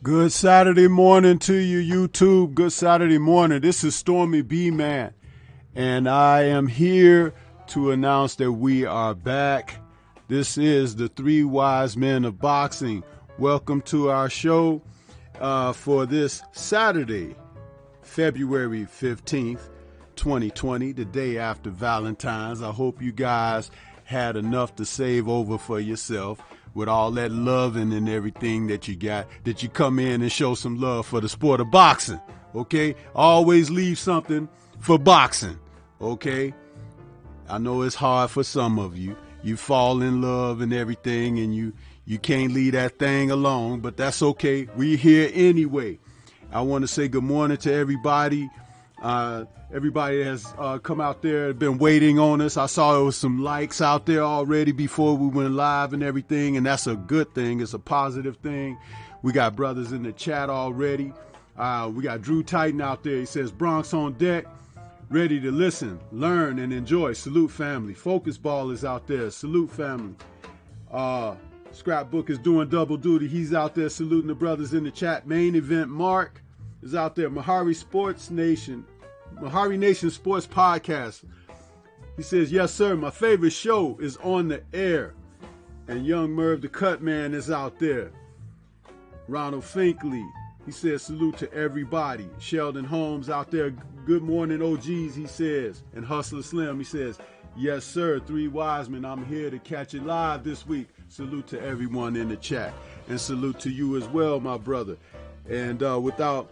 Good Saturday morning to you, YouTube. Good Saturday morning. This is Stormy B Man, and I am here to announce that we are back. This is the Three Wise Men of Boxing. Welcome to our show for this Saturday, February 15th, 2020, the day after Valentine's. I hope you guys had enough to save over for yourself. With all that loving and everything that you got, that you come in and show some love for the sport of boxing, okay? Always leave something for boxing, okay? I know it's hard for some of you. You fall in love and everything, and you can't leave that thing alone, but that's okay. We're here anyway. I want to say good morning to everybody. Everybody has come out there, been waiting on us. I saw there was some likes out there already before we went live and everything, and that's a good thing. It's a positive thing. We got brothers in the chat already. We got Drew Titan out there. He says, Bronx on deck, ready to listen, learn, and enjoy. Salute, family. Focus Ball is out there. Salute, family. Scrapbook is doing double duty. He's out there saluting the brothers in the chat. Main Event Mark is out there. Mahari Nation Sports Podcast. He says, yes, sir, my favorite show is on the air. And Young Merv the Cut Man is out there. Ronald Finkley, he says, salute to everybody. Sheldon Holmes out there, good morning, OGs, he says. And Hustler Slim, he says, yes, sir, Three Wise Men, I'm here to catch it live this week. Salute to everyone in the chat. And salute to you as well, my brother. And without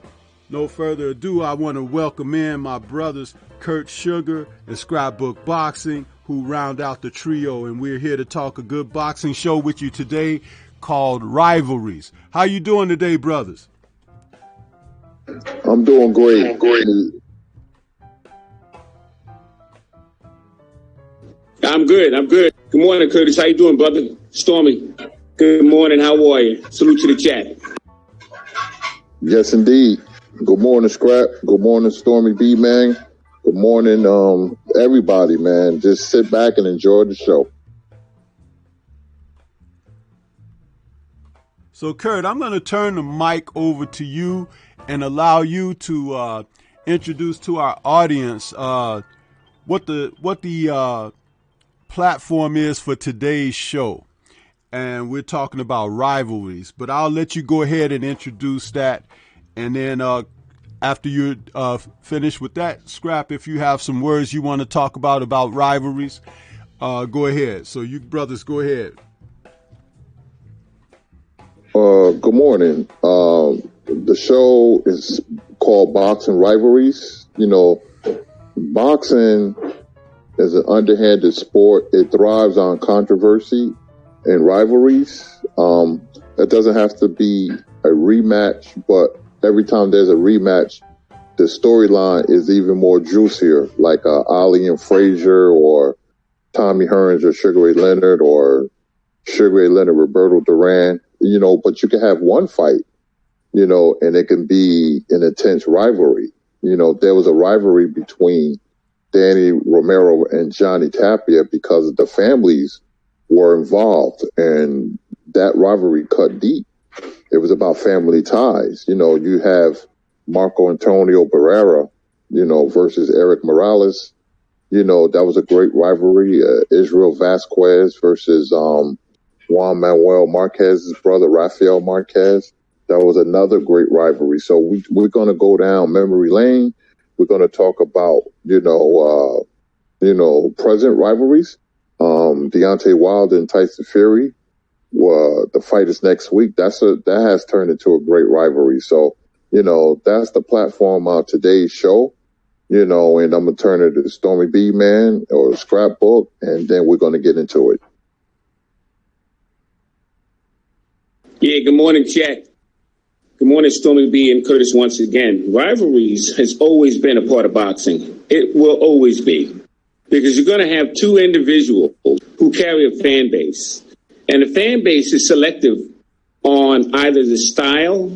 no further ado, I want to welcome in my brothers, Kurt Sugar and Scrapbook Boxing, who round out the trio. And we're here to talk a good boxing show with you today called Rivalries. How you doing today, brothers? I'm doing great. I'm good. Good morning, Curtis. How you doing, brother? Stormy. Good morning. How are you? Salute to the chat. Yes, indeed. Good morning, Scrap. Good morning, Stormy B, man. Good morning, everybody, man. Just sit back and enjoy the show. So, Kurt, I'm going to turn the mic over to you and allow you to introduce to our audience what the platform is for today's show. And we're talking about rivalries, but I'll let you go ahead and introduce that. And then after you finish with that, Scrap, if you have some words you want to talk about rivalries, go ahead. So you brothers, go ahead. Good morning. The show is called Boxing Rivalries. You know, boxing is an underhanded sport. It thrives on controversy and rivalries. It doesn't have to be a rematch, but every time there's a rematch, the storyline is even more juicier, like Ali and Frazier, or Tommy Hearns or Sugar Ray Leonard, or Sugar Ray Leonard, Roberto Duran, you know, but you can have one fight, you know, and it can be an intense rivalry. You know, there was a rivalry between Danny Romero and Johnny Tapia because the families were involved, and that rivalry cut deep. It was about family ties. You know, you have Marco Antonio Barrera, you know, versus Eric Morales. You know, that was a great rivalry. Israel Vasquez versus Juan Manuel Marquez's brother, Rafael Marquez. That was another great rivalry. So we're going to go down memory lane. We're going to talk about, present rivalries. Deontay Wilder and Tyson Fury. The fight is next week. That has turned into a great rivalry. So, you know, that's the platform of today's show, you know, and I'm going to turn it to Stormy B, man, or Scrapbook, and then we're going to get into it. Yeah, good morning, chat. Good morning, Stormy B and Curtis once again. Rivalries has always been a part of boxing. It will always be. Because you're going to have two individuals who carry a fan base. And the fan base is selective on either the style,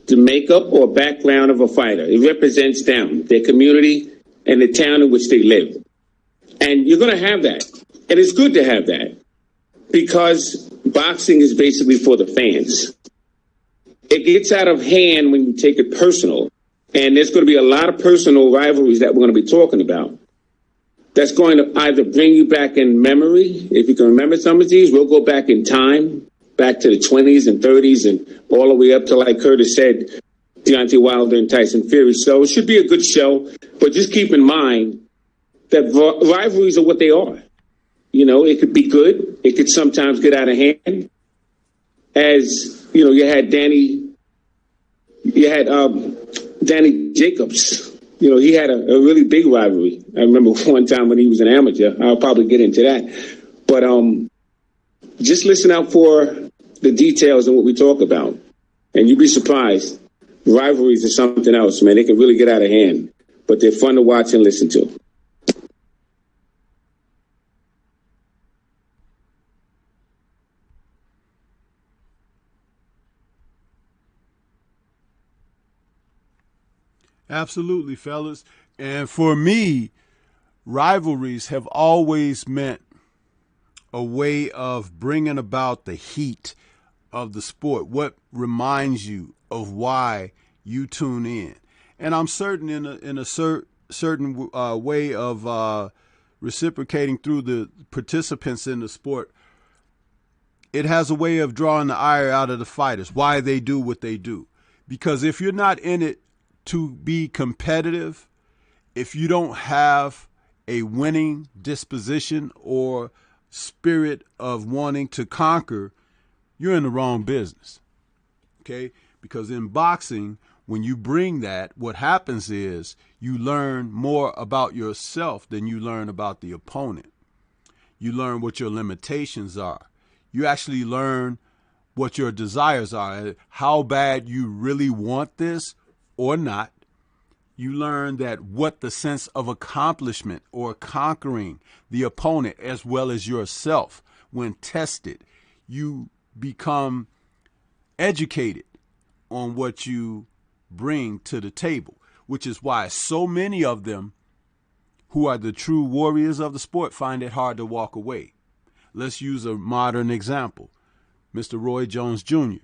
the makeup, or background of a fighter. It represents them, their community, and the town in which they live. And you're going to have that. And it's good to have that. Because boxing is basically for the fans. it gets out of hand when you take it personal. And there's going to be a lot of personal rivalries that we're going to be talking about. That's going to either bring you back in memory. If you can remember some of these, we'll go back in time, back to the 20s and 30s and all the way up to, like Curtis said, Deontay Wilder and Tyson Fury. So it should be a good show. But just keep in mind that rivalries are what they are. You know, it could be good. It could sometimes get out of hand. As, you know, you had Danny Jacobs. You know, he had a really big rivalry. I remember one time when he was an amateur. I'll probably get into that. But just listen out for the details and what we talk about. And you'd be surprised. Rivalries are something else, man. They can really get out of hand. But they're fun to watch and listen to. Absolutely, fellas. And for me, rivalries have always meant a way of bringing about the heat of the sport. What reminds you of why you tune in? And I'm certain in a certain way of reciprocating through the participants in the sport, it has a way of drawing the ire out of the fighters, why they do what they do. Because if you're not in it to be competitive, if you don't have a winning disposition or spirit of wanting to conquer, you're in the wrong business. Okay? Because in boxing, when you bring that, what happens is you learn more about yourself than you learn about the opponent. You learn what your limitations are. You actually learn what your desires are, how bad you really want this or not. You learn that what the sense of accomplishment or conquering the opponent as well as yourself when tested. You become educated on what you bring to the table, which is why so many of them who are the true warriors of the sport find it hard to walk away. Let's use a modern example. Mr. Roy Jones Jr.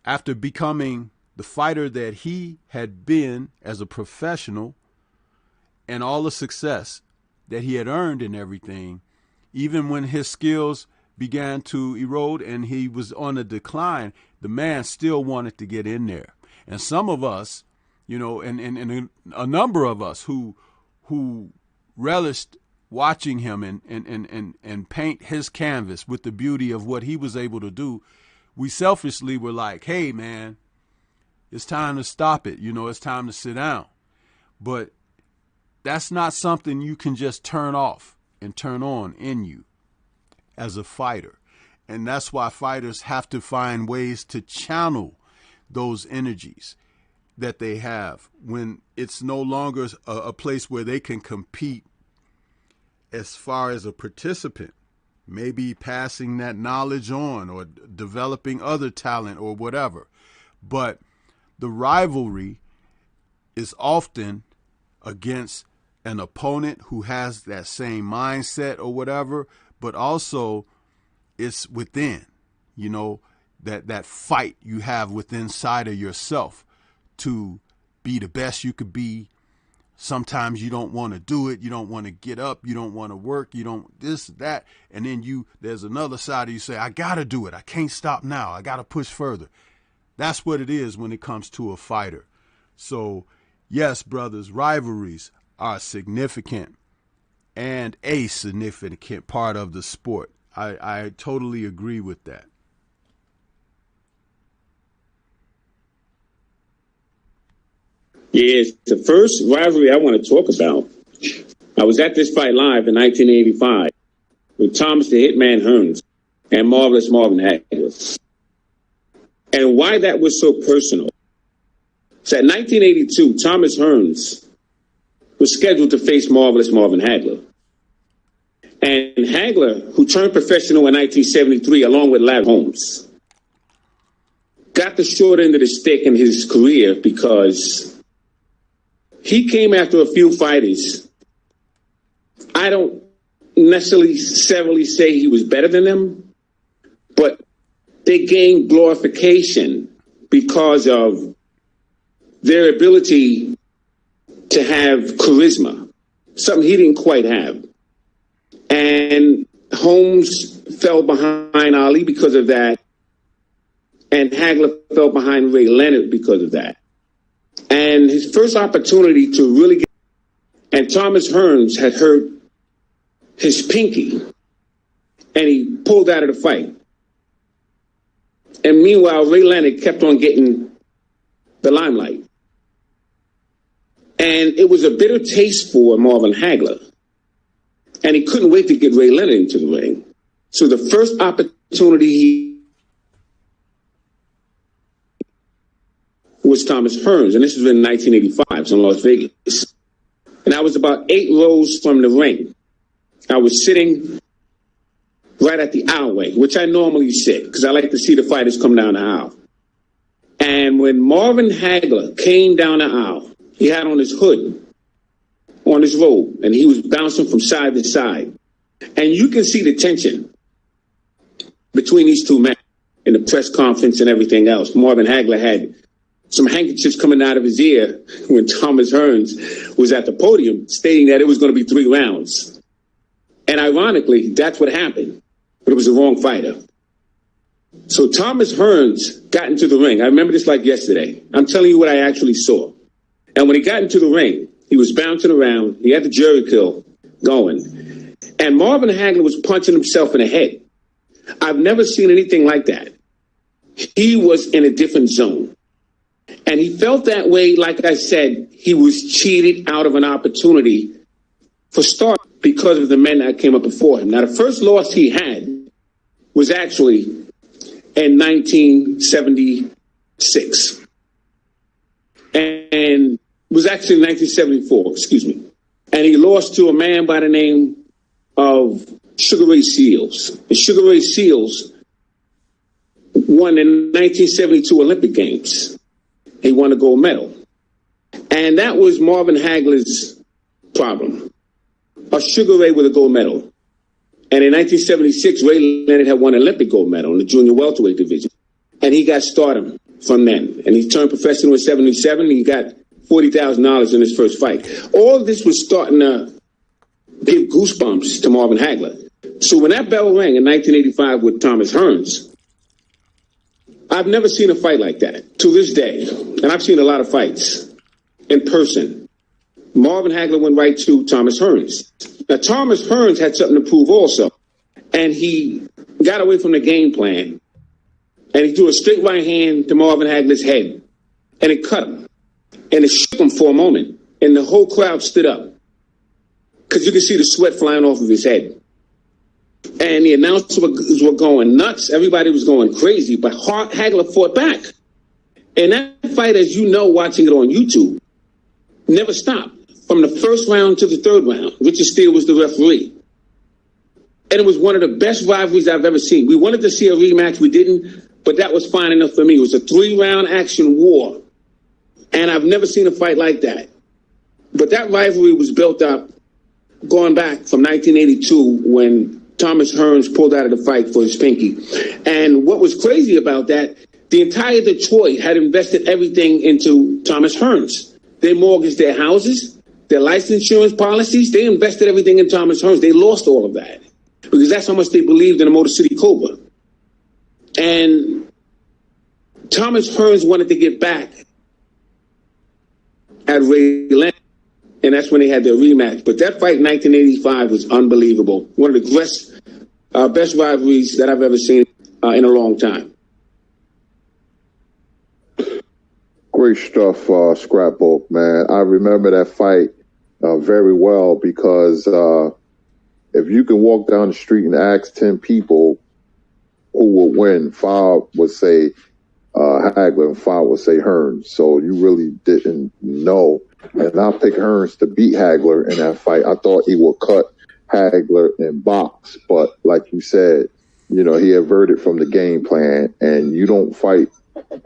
After becoming the fighter that he had been as a professional and all the success that he had earned and everything, even when his skills began to erode and he was on a decline, the man still wanted to get in there. And some of us, you know, and a number of us who relished watching him and paint his canvas with the beauty of what he was able to do, we selfishly were like, hey, man, it's time to stop it. You know, it's time to sit down. But that's not something you can just turn off and turn on in you as a fighter. And that's why fighters have to find ways to channel those energies that they have when it's no longer a place where they can compete as far as a participant, maybe passing that knowledge on or developing other talent or whatever. But the rivalry is often against an opponent who has that same mindset or whatever, but also it's within, you know, that fight you have within inside of yourself to be the best you could be. Sometimes you don't want to do it. You don't want to get up. You don't want to work. You don't this, that. And then there's another side of you say, I got to do it. I can't stop now. I got to push further. That's what it is when it comes to a fighter. So, yes, brothers, rivalries are significant and a significant part of the sport. I totally agree with that. Yeah, the first rivalry I want to talk about, I was at this fight live in 1985 with Thomas the Hitman Hearns and Marvelous Marvin Hagler. And why that was so personal. So in 1982, Thomas Hearns was scheduled to face Marvelous Marvin Hagler. And Hagler, who turned professional in 1973 along with Larry Holmes, got the short end of the stick in his career because he came after a few fighters. I don't necessarily say he was better than them, but they gained glorification because of their ability to have charisma, something he didn't quite have. And Holmes fell behind Ali because of that, and Hagler fell behind Ray Leonard because of that. And his first opportunity to really get, and Thomas Hearns had hurt his pinky, and he pulled out of the fight. And meanwhile, Ray Leonard kept on getting the limelight. And it was a bitter taste for Marvin Hagler. And he couldn't wait to get Ray Leonard into the ring. So the first opportunity he was Thomas Hearns, and this was in 1985 in Las Vegas. And I was about 8 rows from the ring. I was sitting right at the aisleway, which I normally sit because I like to see the fighters come down the aisle. And when Marvin Hagler came down the aisle, he had on his hood, on his robe, and he was bouncing from side to side. And you can see the tension between these two men in the press conference and everything else. Marvin Hagler had some handkerchiefs coming out of his ear when Thomas Hearns was at the podium stating that it was going to be 3 rounds. And ironically, that's what happened. But it was the wrong fighter. So Thomas Hearns got into the ring. I remember this like yesterday. I'm telling you what I actually saw. And when he got into the ring, he was bouncing around. He had the jerry kill going. And Marvin Hagler was punching himself in the head. I've never seen anything like that. He was in a different zone. And he felt that way, like I said, he was cheated out of an opportunity for start because of the men that came up before him. Now, the first loss he had was actually in 1976. And it was actually in 1974, excuse me. And he lost to a man by the name of Sugar Ray Seals. And Sugar Ray Seals won the 1972 Olympic Games. He won a gold medal. And that was Marvin Hagler's problem. A Sugar Ray with a gold medal. And in 1976, Ray Leonard had won an Olympic gold medal in the junior welterweight division. And he got stardom from then. And he turned professional in 77. And he got $40,000 in his first fight. All of this was starting to give goosebumps to Marvin Hagler. So when that bell rang in 1985 with Thomas Hearns, I've never seen a fight like that to this day. And I've seen a lot of fights in person. Marvin Hagler went right to Thomas Hearns. Now, Thomas Hearns had something to prove also. And he got away from the game plan. And he threw a straight right hand to Marvin Hagler's head. And it cut him. And it shook him for a moment. And the whole crowd stood up. Because you could see the sweat flying off of his head. And the announcers were going nuts. Everybody was going crazy. But Hagler fought back. And that fight, as you know, watching it on YouTube, never stopped. From the first round to the third round. Richard Steele was the referee. And it was one of the best rivalries I've ever seen. We wanted to see a rematch. We didn't. But that was fine enough for me. It was a 3-round action war. And I've never seen a fight like that. But that rivalry was built up going back from 1982 when Thomas Hearns pulled out of the fight for his pinky. And what was crazy about that, the entire Detroit had invested everything into Thomas Hearns. They mortgaged their houses, their life insurance policies. They invested everything in Thomas Hearns. They lost all of that because that's how much they believed in the Motor City Cobra. And Thomas Hearns wanted to get back at Ray Leonard, and that's when they had their rematch. But that fight in 1985 was unbelievable. One of the best rivalries that I've ever seen in a long time. Great stuff, Scrapbook, man. I remember that fight very well because if you can walk down the street and ask 10 people who will win, 5 would say Hagler and 5 would say Hearns. So you really didn't know. And I picked Hearns to beat Hagler in that fight. I thought he would cut Hagler in box. But like you said, you know, he averted from the game plan. And you don't fight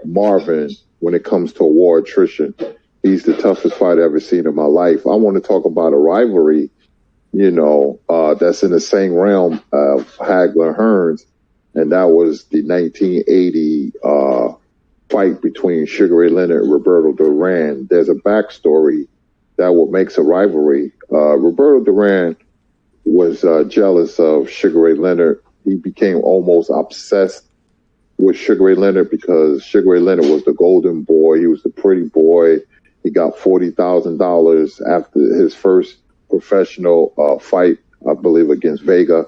Marvin when it comes to war attrition. He's the toughest fight I've ever seen in my life. I want to talk about a rivalry, you know, that's in the same realm of Hagler Hearns. And that was the 1980 fight between Sugar Ray Leonard and Roberto Duran. There's a backstory that what makes a rivalry. Roberto Duran was jealous of Sugar Ray Leonard. He became almost obsessed with Sugar Ray Leonard because Sugar Ray Leonard was the golden boy. He was the pretty boy. He got $40,000 after his first professional fight, I believe, against Vega.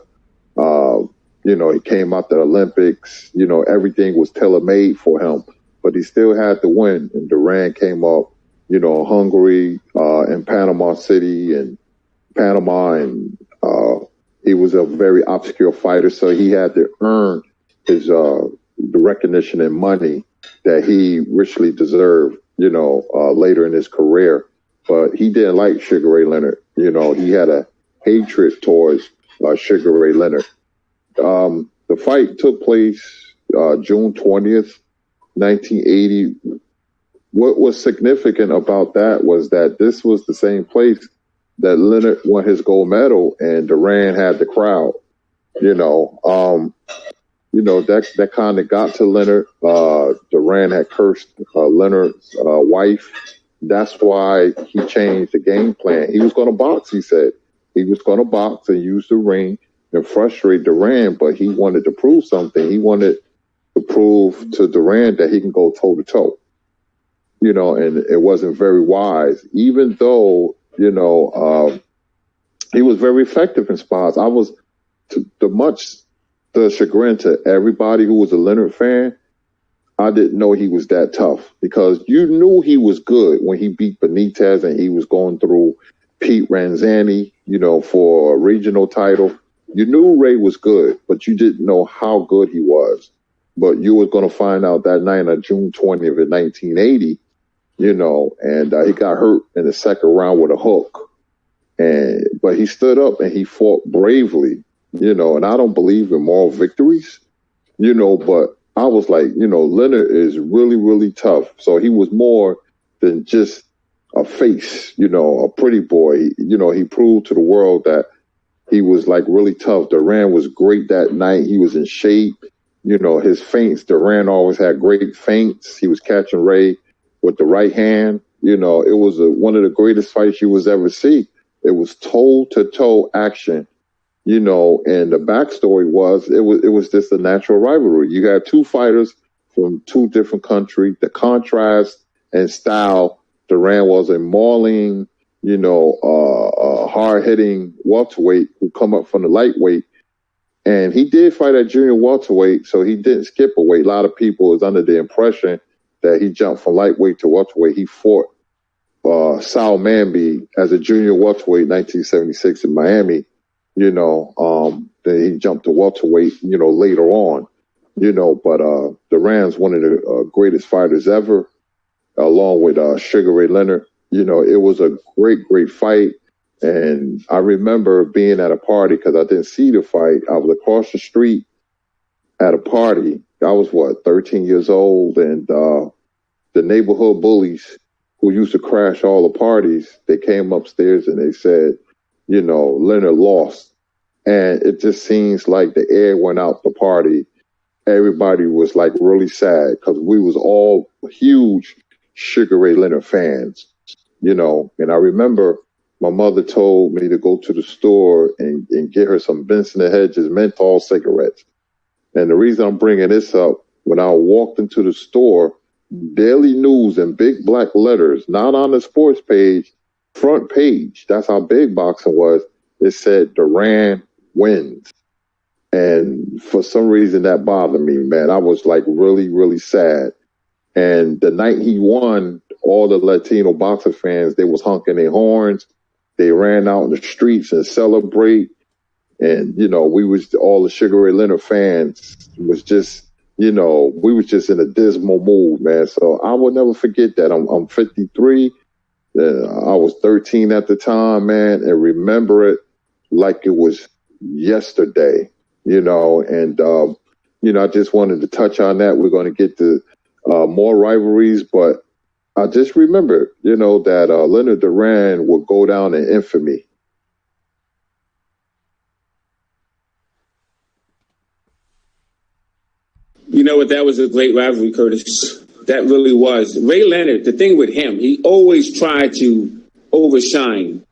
He came out the Olympics. Everything was tailor-made for him, but he still had to win. And Duran came up, hungry in Panama City and Panama, and he was a very obscure fighter, so he had to earn his the recognition and money that he richly deserved, later in his career. But he didn't like Sugar Ray Leonard. He had a hatred towards Sugar Ray Leonard. The fight took place June 20th, 1980. What was significant about that was that this was the same place that Leonard won his gold medal, and Duran had the crowd. That kind of got to Leonard. Duran had cursed Leonard's wife. That's why he changed the game plan. He was going to box, he said. He was going to box and use the ring and frustrate Duran, but he wanted to prove something. He wanted to prove to Duran that he can go toe to toe. And it wasn't very wise, even though, he was very effective in spots. I was the chagrin to everybody who was a Leonard fan. I didn't know he was that tough because you knew he was good when he beat Benitez and he was going through Pete Ranzani, for a regional title. You knew Ray was good, but you didn't know how good he was. But you were going to find out that night on June 20th of 1980, and he got hurt in the second round with a hook. But he stood up and he fought bravely, and I don't believe in moral victories, but I was like, Leonard is really, really tough. So he was more than just a face, a pretty boy. He proved to the world that he was like really tough. Duran was great that night. He was in shape. His feints, Duran always had great feints. He was catching Ray with the right hand. It was one of the greatest fights you was ever see. It was toe-to-toe action, and the backstory was it was just a natural rivalry. You had two fighters from two different countries. The contrast and style, Duran was a mauling, hard-hitting welterweight who come up from the lightweight. And he did fight at junior welterweight, so he didn't skip a weight. A lot of people was under the impression that he jumped from lightweight to welterweight. He fought Sal Manby as a junior welterweight in 1976 in Miami. Then he jumped to welterweight, later on. But Duran's one of the greatest fighters ever, along with Sugar Ray Leonard. It was a great, great fight. And I remember being at a party because I didn't see the fight. I was across the street at a party. I was 13 years old, and the neighborhood bullies who used to crash all the parties, they came upstairs and they said, Leonard lost. And it just seems like the air went out the party. Everybody was like really sad because we was all huge Sugar Ray Leonard fans, and I remember my mother told me to go to the store and get her some Benson & Hedges menthol cigarettes. And the reason I'm bringing this up, when I walked into the store, Daily News in big black letters, not on the sports page, front page, that's how big boxing was, it said Duran wins. And for some reason that bothered me, man. I was like really, really sad. And the night he won, all the Latino boxer fans, they was honking their horns. They ran out in the streets and celebrate. And, we was all the Sugar Ray Leonard fans was just, we was just in a dismal mood, man. So I will never forget that. I'm 53. I was 13 at the time, man, and remember it like it was yesterday, and, I just wanted to touch on that. We're going to get to more rivalries, but I just remember, that Leonard Duran will go down in infamy. You know what? That was a great rivalry, Curtis. That really was. Ray Leonard, the thing with him, he always tried to overshine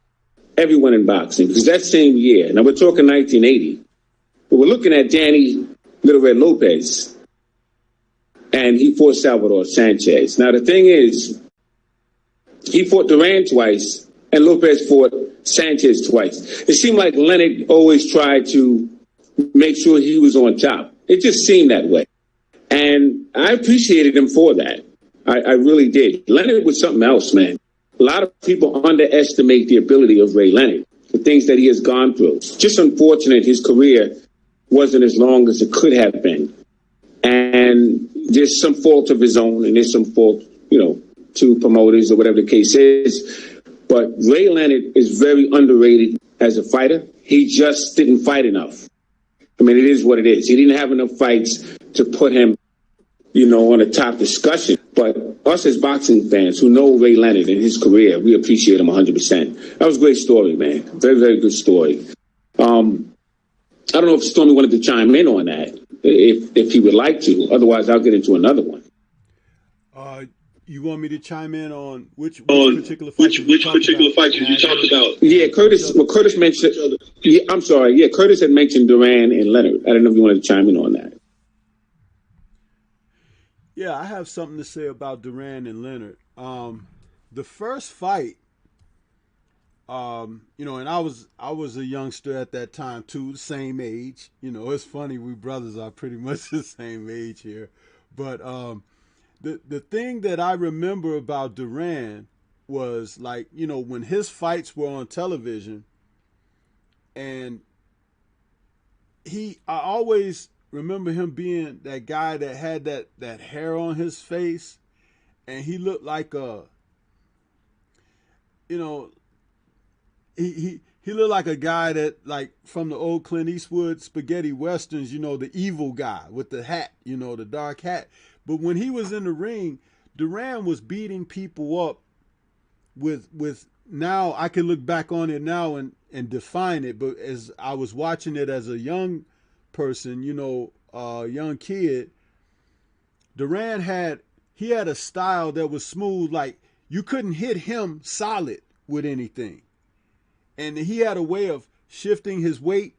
everyone in boxing. Because that same year, now we're talking 1980, but we're looking at Danny Little Red Lopez, and he fought Salvador Sanchez. Now, the thing is, he fought Duran twice, and Lopez fought Sanchez twice. It seemed like Leonard always tried to make sure he was on top. It just seemed that way. And I appreciated him for that. I really did. Leonard was something else, man. A lot of people underestimate the ability of Ray Leonard, the things that he has gone through. It's just unfortunate his career wasn't as long as it could have been. And there's some fault of his own, and there's some fault, to promoters or whatever the case is. But Ray Leonard is very underrated as a fighter. He just didn't fight enough. I mean, it is what it is. He didn't have enough fights to put him, on a top discussion. But us as boxing fans who know Ray Leonard and his career, we appreciate him 100%. That was a great story, man. Very, very good story. I don't know if Stormy wanted to chime in on that, if he would like to. Otherwise, I'll get into another one. You want me to chime in on which particular fight? Which particular fight did you talk about? Yeah, Curtis. Well, Curtis mentioned. Yeah, I'm sorry. Yeah, Curtis had mentioned Duran and Leonard. I don't know if you wanted to chime in on that. Yeah, I have something to say about Duran and Leonard. The first fight, and I was a youngster at that time too, the same age. It's funny, we brothers are pretty much the same age here, but the thing that I remember about Duran was, like, when his fights were on television, and I always remember him being that guy that had that hair on his face, and he looked like he looked like a guy that, like, from the old Clint Eastwood spaghetti westerns, the evil guy with the hat, the dark hat. But when he was in the ring, Duran was beating people up with now I can look back on it now and define it. But as I was watching it as a young person, young kid, Duran had a style that was smooth. Like, you couldn't hit him solid with anything. And he had a way of shifting his weight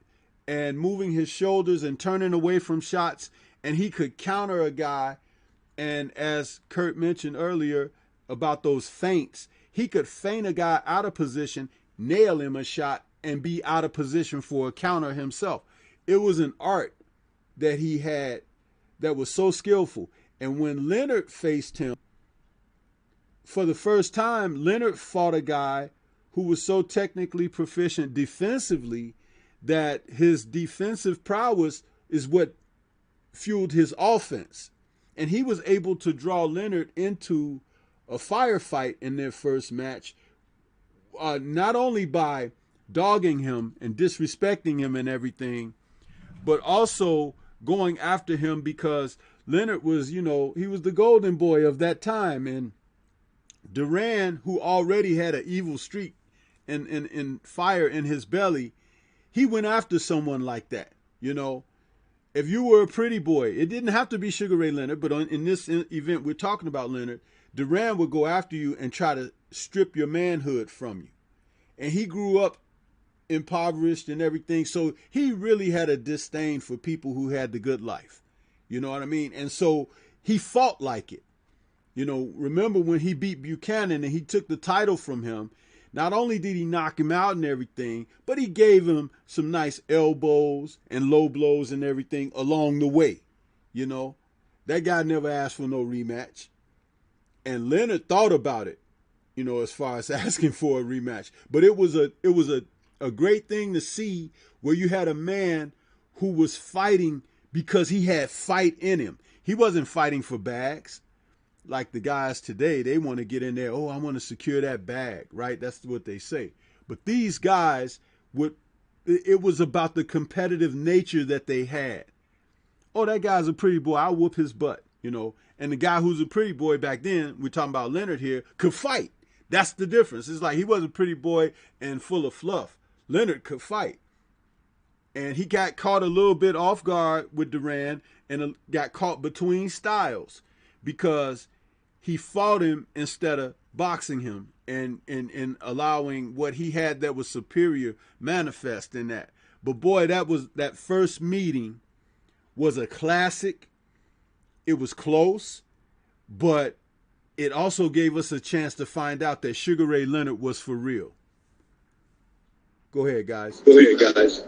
and moving his shoulders and turning away from shots. And he could counter a guy. And as Kurt mentioned earlier about those feints, he could feint a guy out of position, nail him a shot, and be out of position for a counter himself. It was an art that he had that was so skillful. And when Leonard faced him, for the first time, Leonard fought a guy who was so technically proficient defensively that his defensive prowess is what fueled his offense. And he was able to draw Leonard into a firefight in their first match, not only by dogging him and disrespecting him and everything, but also going after him because Leonard was, he was the golden boy of that time. And Duran, who already had an evil streak and fire in his belly, he went after someone like that, If you were a pretty boy, it didn't have to be Sugar Ray Leonard, but in this event we're talking about Leonard, Duran would go after you and try to strip your manhood from you. And he grew up impoverished and everything, so he really had a disdain for people who had the good life. You know what I mean? And so he fought like it. Remember when he beat Buchanan and he took the title from him, not only did he knock him out and everything, but he gave him some nice elbows and low blows and everything along the way. That guy never asked for no rematch. And Leonard thought about it, as far as asking for a rematch. But it was a great thing to see where you had a man who was fighting because he had fight in him. He wasn't fighting for bags. Like the guys today, they want to get in there. Oh, I want to secure that bag, right? That's what they say. But these guys, it was about the competitive nature that they had. Oh, that guy's a pretty boy. I'll whoop his butt, And the guy who's a pretty boy back then, we're talking about Leonard here, could fight. That's the difference. It's like he was a pretty boy and full of fluff. Leonard could fight. And he got caught a little bit off guard with Duran and got caught between styles because he fought him instead of boxing him and allowing what he had that was superior manifest in that. But boy, that first meeting was a classic. It was close, but it also gave us a chance to find out that Sugar Ray Leonard was for real. Go ahead, guys.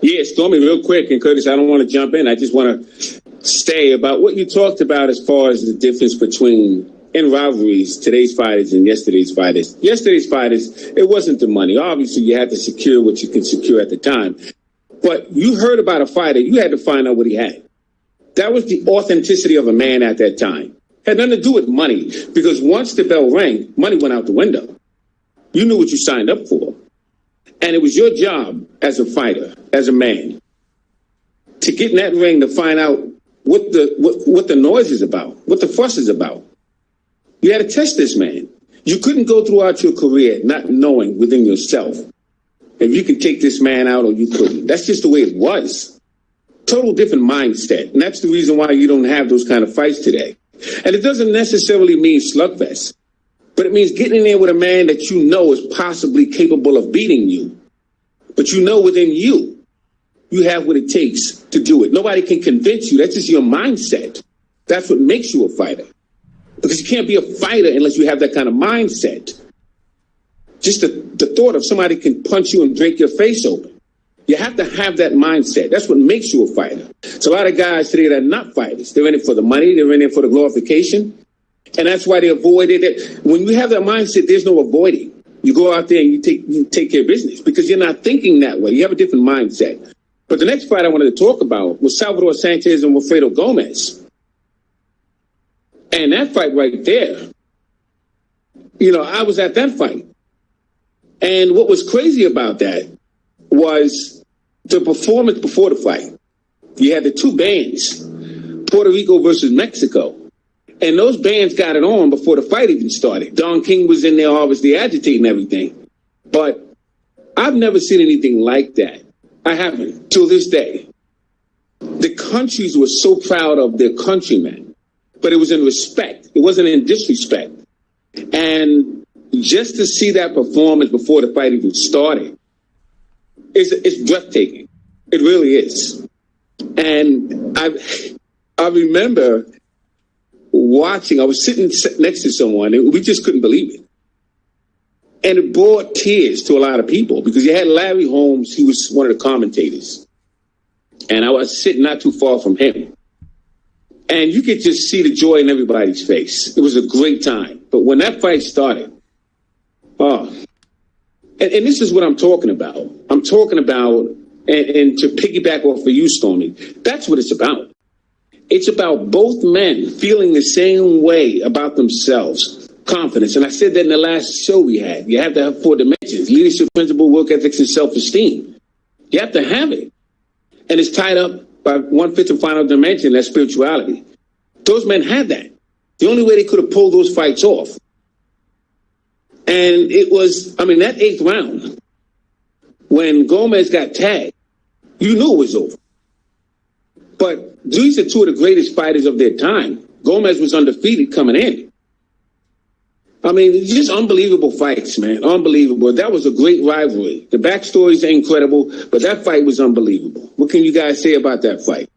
Yeah, Stormy, real quick, and Curtis, I don't want to jump in. I just want to stay about what you talked about as far as the difference between in rivalries, today's fighters and yesterday's fighters. Yesterday's fighters, it wasn't the money. Obviously, you had to secure what you could secure at the time. But you heard about a fighter, you had to find out what he had. That was the authenticity of a man at that time. Had nothing to do with money, because once the bell rang, money went out the window. You knew what you signed up for. And it was your job as a fighter, as a man, to get in that ring to find out what the noise is about, what the fuss is about. You had to test this man. You couldn't go throughout your career not knowing within yourself if you could take this man out or you couldn't. That's just the way it was. Total different mindset. And that's the reason why you don't have those kind of fights today. And it doesn't necessarily mean slugfest, but it means getting in there with a man that you know is possibly capable of beating you. But you know within you, you have what it takes to do it. Nobody can convince you. That's just your mindset. That's what makes you a fighter. Because you can't be a fighter unless you have that kind of mindset. Just the thought of somebody can punch you and break your face open. You have to have that mindset. That's what makes you a fighter. It's a lot of guys today that are not fighters. They're in it for the money. They're in it for the glorification. And that's why they avoid it. When you have that mindset, there's no avoiding. You go out there and you take care of business because you're not thinking that way. You have a different mindset. But the next fight I wanted to talk about was Salvador Sanchez and Wilfredo Gomez. And that fight right there, I was at that fight. And what was crazy about that was the performance before the fight. You had the two bands, Puerto Rico versus Mexico. And those bands got it on before the fight even started. Don King was in there obviously agitating everything. But I've never seen anything like that. I haven't, till this day. The countries were so proud of their countrymen, but it was in respect. It wasn't in disrespect. And just to see that performance before the fight even started, it's breathtaking. It really is. And I remember watching, I was sitting next to someone and we just couldn't believe it. And it brought tears to a lot of people because you had Larry Holmes, he was one of the commentators. And I was sitting not too far from him. And you could just see the joy in everybody's face. It was a great time. But when that fight started, and this is what I'm talking about. I'm talking about, and to piggyback off of you, Stormy, that's what it's about. It's about both men feeling the same way about themselves, confidence. And I said that in the last show we had. You have to have 4 dimensions: leadership, principle, work ethics, and self-esteem. You have to have it. And it's tied up by 1/5 and final dimension, that's spirituality. Those men had that. The only way they could have pulled those fights off. And it was, that 8th round, when Gomez got tagged, you knew it was over. But these are two of the greatest fighters of their time. Gomez was undefeated coming in. Just unbelievable fights, man. Unbelievable. That was a great rivalry. The backstories are incredible, but that fight was unbelievable. What can you guys say about that fight?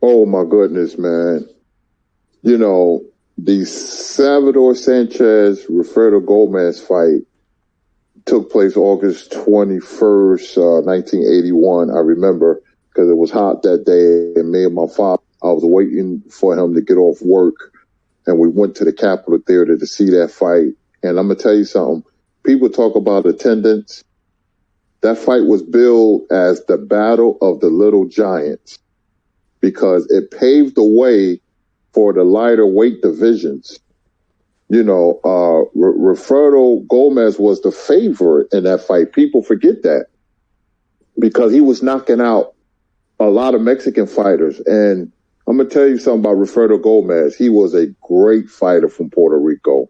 Oh, my goodness, man. The Salvador Sanchez, Wilfredo Gomez fight took place August 21st, 1981. I remember because it was hot that day, and me and my father, I was waiting for him to get off work, and we went to the Capitol Theater to see that fight. And I'm going to tell you something. People talk about attendance. That fight was billed as the Battle of the Little Giants because it paved the way for the lighter weight divisions. Wilfredo Gomez was the favorite in that fight. People forget that because he was knocking out a lot of Mexican fighters. And I'm going to tell you something about Wilfredo Gomez. He was a great fighter from Puerto Rico.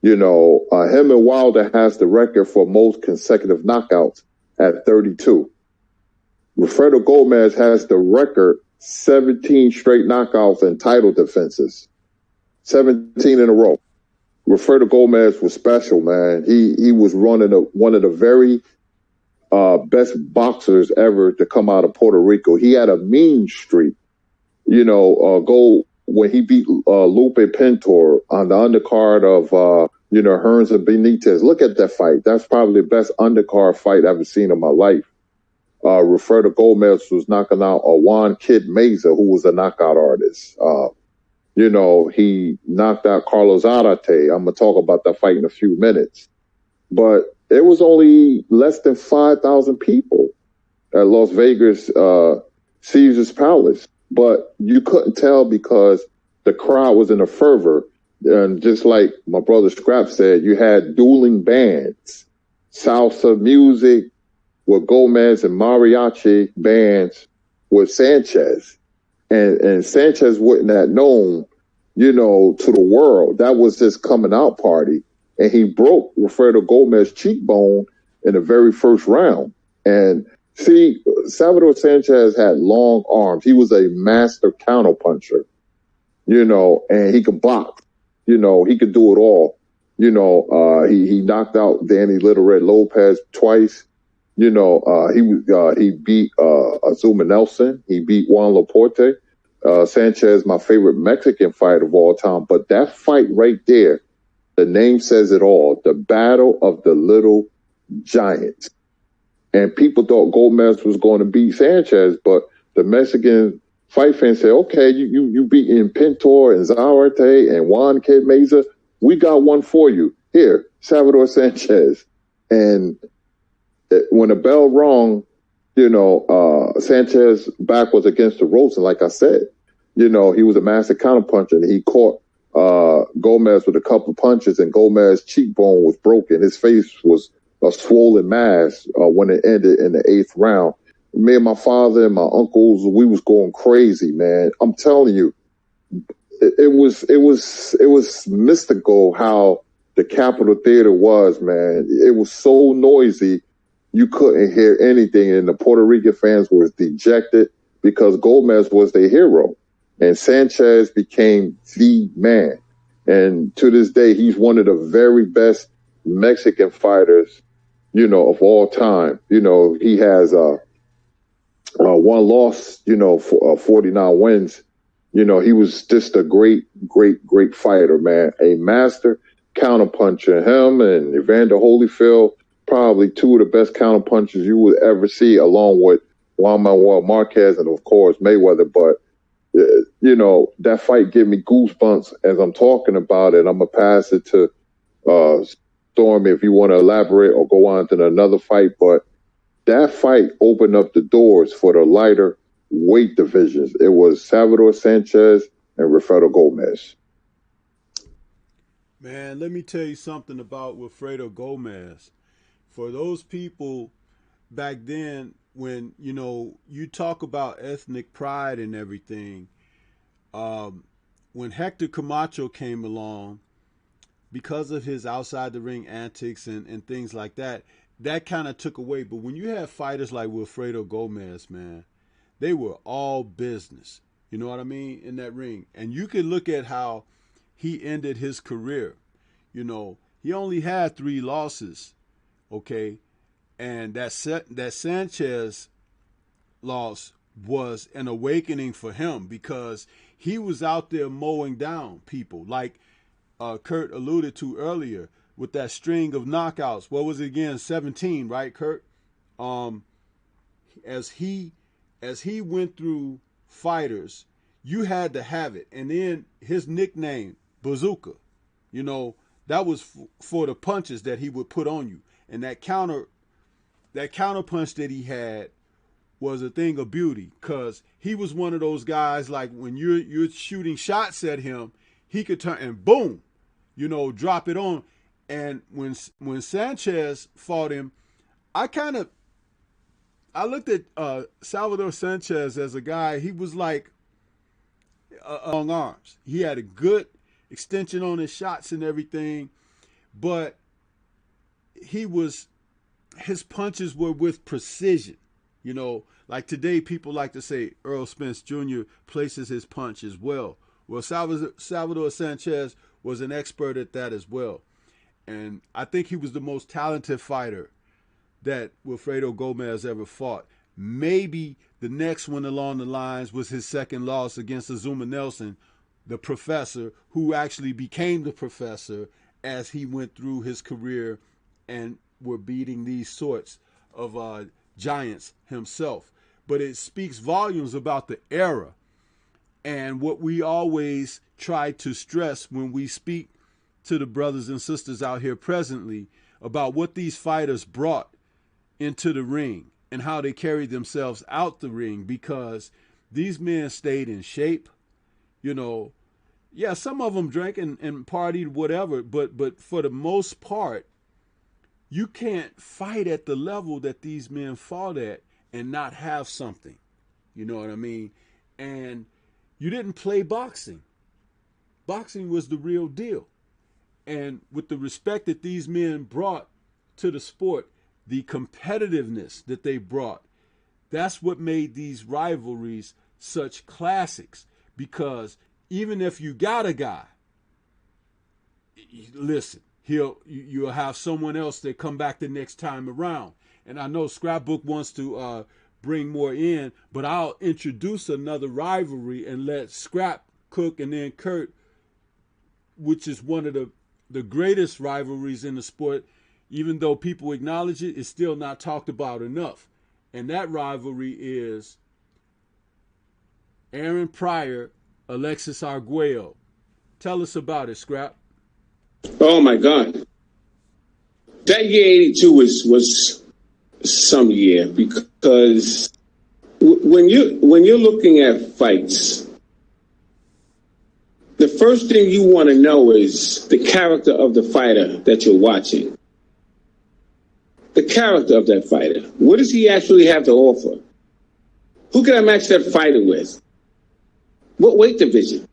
Him and Wilder has the record for most consecutive knockouts at 32. Wilfredo Gomez has the record 17 straight knockouts and title defenses. 17 in a row. Wilfredo Gomez was special, man. He was one of the very best boxers ever to come out of Puerto Rico. He had a mean streak. Go when he beat Lupe Pintor on the undercard of Hearns and Benitez. Look at that fight. That's probably the best undercard fight I've ever seen in my life. Wilfredo Gomez was knocking out Juan Kid Meza, who was a knockout artist. He knocked out Carlos Arate. I'm going to talk about that fight in a few minutes. But it was only less than 5,000 people at Las Vegas Caesars Palace. But you couldn't tell because the crowd was in a fervor. And just like my brother Scrap said, you had dueling bands, salsa music with Gomez and mariachi bands with Sanchez. And Sanchez wouldn't have known, to the world. That was his coming out party. And he broke Wilfredo Gomez's cheekbone in the very first round. And see, Salvador Sanchez had long arms. He was a master counterpuncher, and he could box. He could do it all. He knocked out Danny Little Red Lopez twice. He beat Azuma Nelson. He beat Juan Laporte. Sanchez, my favorite Mexican fighter of all time. But that fight right there, the name says it all. The Battle of the Little Giants. And people thought Gomez was going to beat Sanchez, but the Mexican fight fans said, okay, you beating Pintor and Zarate and Juan Kid Meza. We got one for you. Here, Salvador Sanchez. And when the bell rung, Sanchez back was against the ropes. And like I said, he was a master counterpuncher, and he caught Gomez with a couple of punches, and Gomez's cheekbone was broken. His face was a swollen mass when it ended in the 8th round. Me and my father and my uncles, we was going crazy, man. I'm telling you, it was mystical how the Capitol Theater was, man. It was so noisy, you couldn't hear anything, and the Puerto Rican fans were dejected because Gomez was their hero, and Sanchez became the man. And to this day, he's one of the very best Mexican fighters, of all time. He has one loss, 49 wins. He was just a great, great, great fighter, man. A master counterpuncher. Him and Evander Holyfield, probably two of the best counterpunchers you would ever see, along with Juan Manuel Marquez and, of course, Mayweather. But, that fight gave me goosebumps as I'm talking about it. I'm going to pass it to Stormy if you want to elaborate or go on to another fight. But that fight opened up the doors for the lighter weight divisions. It was Salvador Sanchez and Wilfredo Gomez. Man, let me tell you something about Wilfredo Gomez. For those people back then, when you talk about ethnic pride and everything, when Hector Camacho came along, because of his outside the ring antics and things like that, that kind of took away. But when you have fighters like Wilfredo Gomez, man, they were all business. You know what I mean? In that ring. And you can look at how he ended his career. He only had 3 losses. Okay. And that Sanchez loss was an awakening for him because he was out there mowing down people like Kurt alluded to earlier with that string of knockouts. What was it again? 17, right, Kurt? As he went through fighters, you had to have it. And then his nickname, Bazooka, that was for the punches that he would put on you. And that counter punch that he had was a thing of beauty because he was one of those guys, like when you're shooting shots at him, he could turn and boom, drop it on. And when Sanchez fought him, I looked at Salvador Sanchez as a guy, he was like long arms. He had a good extension on his shots and everything, but his punches were with precision. You know, like today, people like to say Earl Spence Jr. places his punch as well. Well, Salvador Sanchez was an expert at that as well. And I think he was the most talented fighter that Wilfredo Gomez ever fought. Maybe the next one along the lines was his second loss against Azuma Nelson, the professor, who actually became the professor as he went through his career and were beating these sorts of giants himself. But it speaks volumes about the era and what we always try to stress when we speak to the brothers and sisters out here presently about what these fighters brought into the ring and how they carried themselves out the ring, because these men stayed in shape. You know, yeah, some of them drank and partied, whatever, but for the most part, you can't fight at the level that these men fought at and not have something. You know what I mean? And you didn't play boxing. Boxing was the real deal. And with the respect that these men brought to the sport, the competitiveness that they brought, that's what made these rivalries such classics. Because even if you got a guy, listen, you'll have someone else that come back the next time around. And I know Scrapbook wants to bring more in, but I'll introduce another rivalry and let Scrap cook, and then Kurt, which is one of the greatest rivalries in the sport. Even though people acknowledge it, it's still not talked about enough. And that rivalry is Aaron Pryor, Alexis Arguello. Tell us about it, Scrap. Oh my God. That year 82 was some year, because when you're looking at fights, the first thing you want to know is the character of the fighter that you're watching. The character of that fighter. What does he actually have to offer? Who can I match that fighter with? What weight division?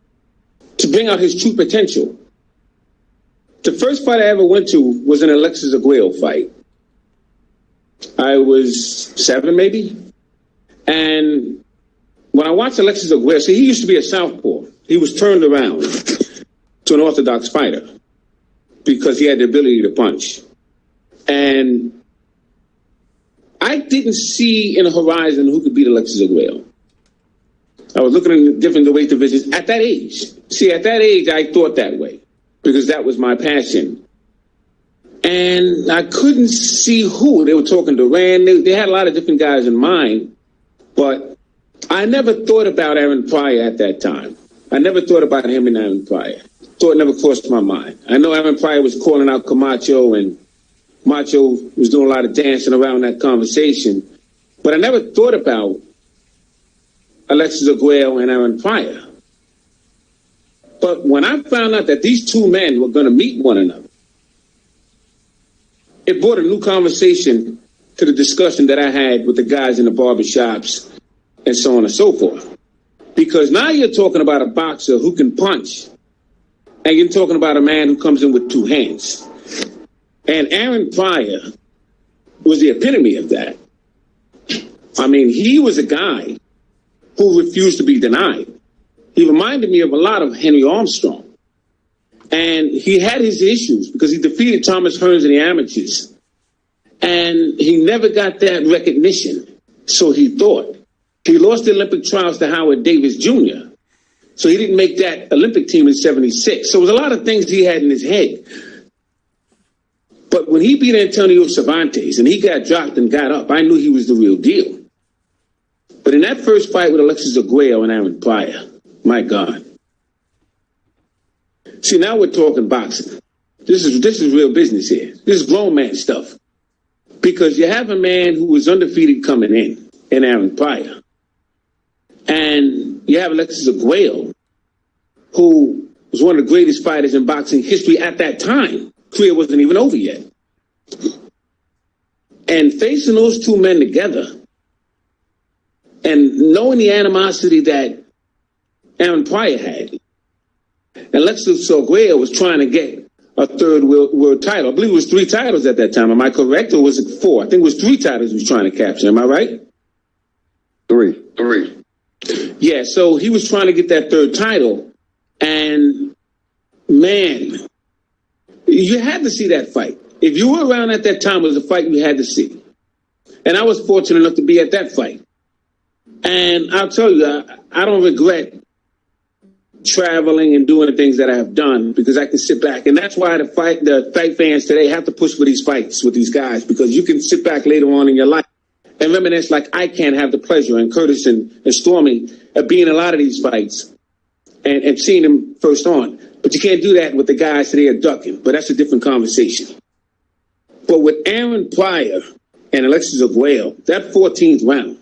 To bring out his true potential. The first fight I ever went to was an Alexis Arguello fight. I was 7, maybe. And when I watched Alexis Arguello, see, he used to be a southpaw. He was turned around to an orthodox fighter because he had the ability to punch. And I didn't see in the horizon who could beat Alexis Arguello. I was looking at different weight divisions at that age. See, at that age, I thought that way because that was my passion. And I couldn't see who. They were talking to Rand. They had a lot of different guys in mind. But I never thought about Aaron Pryor at that time. I never thought about him and Aaron Pryor. Thought never crossed my mind. I know Aaron Pryor was calling out Camacho, and Macho was doing a lot of dancing around that conversation. But I never thought about Alexis Arguello and Aaron Pryor. But when I found out that these two men were going to meet one another, it brought a new conversation to the discussion that I had with the guys in the barbershops and so on and so forth. Because now you're talking about a boxer who can punch, and you're talking about a man who comes in with two hands. And Aaron Pryor was the epitome of that. I mean, he was a guy who refused to be denied. He reminded me of a lot of Henry Armstrong. And he had his issues because he defeated Thomas Hearns in the amateurs. And he never got that recognition, so he thought. He lost the Olympic trials to Howard Davis Jr., so he didn't make that Olympic team in 76. So it was a lot of things he had in his head. But when he beat Antonio Cervantes and he got dropped and got up, I knew he was the real deal. But in that first fight with Alexis Arguello and Aaron Pryor, my God. See, now we're talking boxing. This is real business here. This is grown man stuff. Because you have a man who was undefeated coming in Aaron Pryor. And you have Alexis Arguello, who was one of the greatest fighters in boxing history at that time. Career wasn't even over yet. And facing those two men together and knowing the animosity that Aaron Pryor had, and Alexis Arguello was trying to get a third world title. I believe it was 3 titles at that time. Am I correct? Or was it 4? I think it was 3 titles he was trying to capture. Am I right? Three. Yeah, so he was trying to get that third title. And, man, you had to see that fight. If you were around at that time, it was a fight you had to see. And I was fortunate enough to be at that fight. And I'll tell you, I don't regret traveling and doing the things that I have done because I can sit back. And that's why the fight fans today have to push for these fights with these guys, because you can sit back later on in your life and reminisce like I can have the pleasure, and Curtis and Stormy, of being in a lot of these fights and seeing them first on. But you can't do that with the guys today are ducking. But that's a different conversation. But with Aaron Pryor and Alexis Arguello, that 14th round.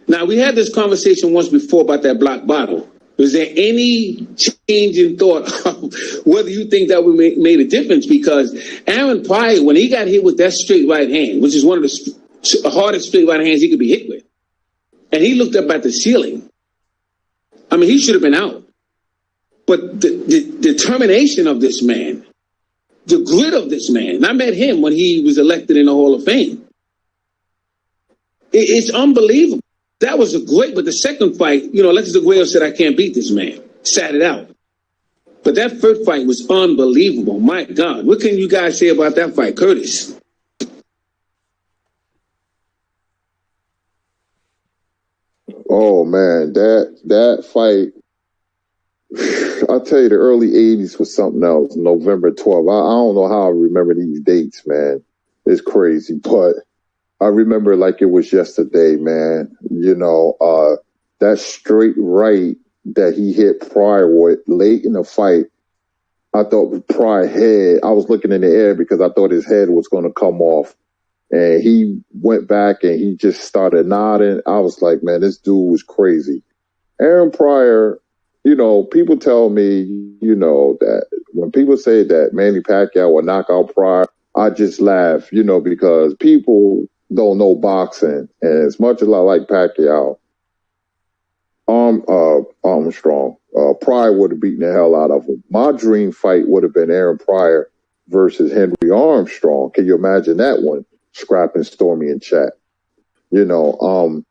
Now, we had this conversation once before about that block bottle. Was there any change in thought of whether you think that would made a difference? Because Aaron Pryor, when he got hit with that straight right hand, which is one of the hardest straight right hands he could be hit with, and he looked up at the ceiling, I mean, he should have been out. But the determination of this man, the grit of this man, and I met him when he was elected in the Hall of Fame. It's unbelievable. That was but the second fight, Alexis Arguello said, I can't beat this man. Sat it out. But that first fight was unbelievable. My God. What can you guys say about that fight, Curtis? Oh, man, that fight, I'll tell you, the early 80s was something else. November 12th. I don't know how I remember these dates, man. It's crazy, but I remember like it was yesterday, man. That straight right that he hit Pryor with late in the fight, I thought Pryor head, I was looking in the air because I thought his head was going to come off. And he went back and he just started nodding. I was like, man, this dude was crazy. Aaron Pryor, people tell me, that when people say that Manny Pacquiao will knock out Pryor, I just laugh, because people don't know boxing. And as much as I like Pacquiao, Armstrong, Pryor would have beaten the hell out of him. My dream fight would have been Aaron Pryor versus Henry Armstrong. Can you imagine that one? Scrapping Stormy in chat. Aaron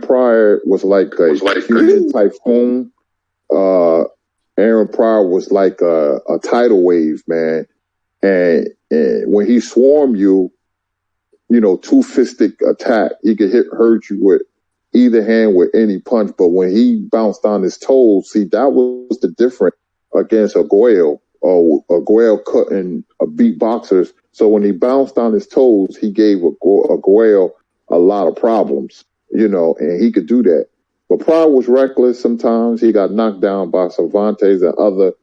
Pryor was like a human typhoon. Aaron Pryor was like a tidal wave, man. And when he swarmed you, two-fisted attack, he could hurt you with either hand with any punch. But when he bounced on his toes, see, that was the difference against Arguello. Arguello couldn't beat boxers. So when he bounced on his toes, he gave Arguello a lot of problems, and he could do that. But Pryor was reckless sometimes. He got knocked down by Cervantes and other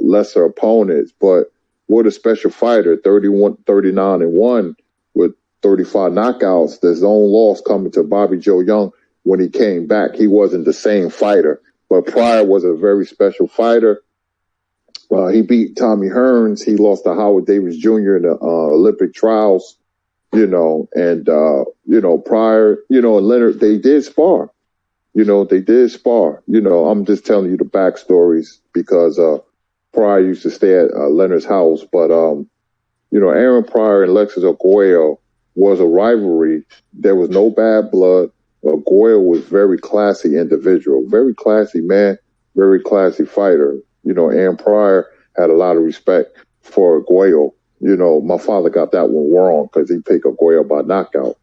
lesser opponents. But what a special fighter, 39-1 with 35 knockouts. His own loss coming to Bobby Joe Young when he came back. He wasn't the same fighter. But Pryor was a very special fighter. He beat Tommy Hearns. He lost to Howard Davis Jr. in the Olympic trials, and Pryor, and Leonard, they did spar. I'm just telling you the backstories because Pryor used to stay at Leonard's house. But, Aaron Pryor and Alexis Arguello was a rivalry. There was no bad blood. Arguello was very classy individual, very classy man, very classy fighter. Aaron Pryor had a lot of respect for Arguello. My father got that one wrong because he picked Arguello by knockout.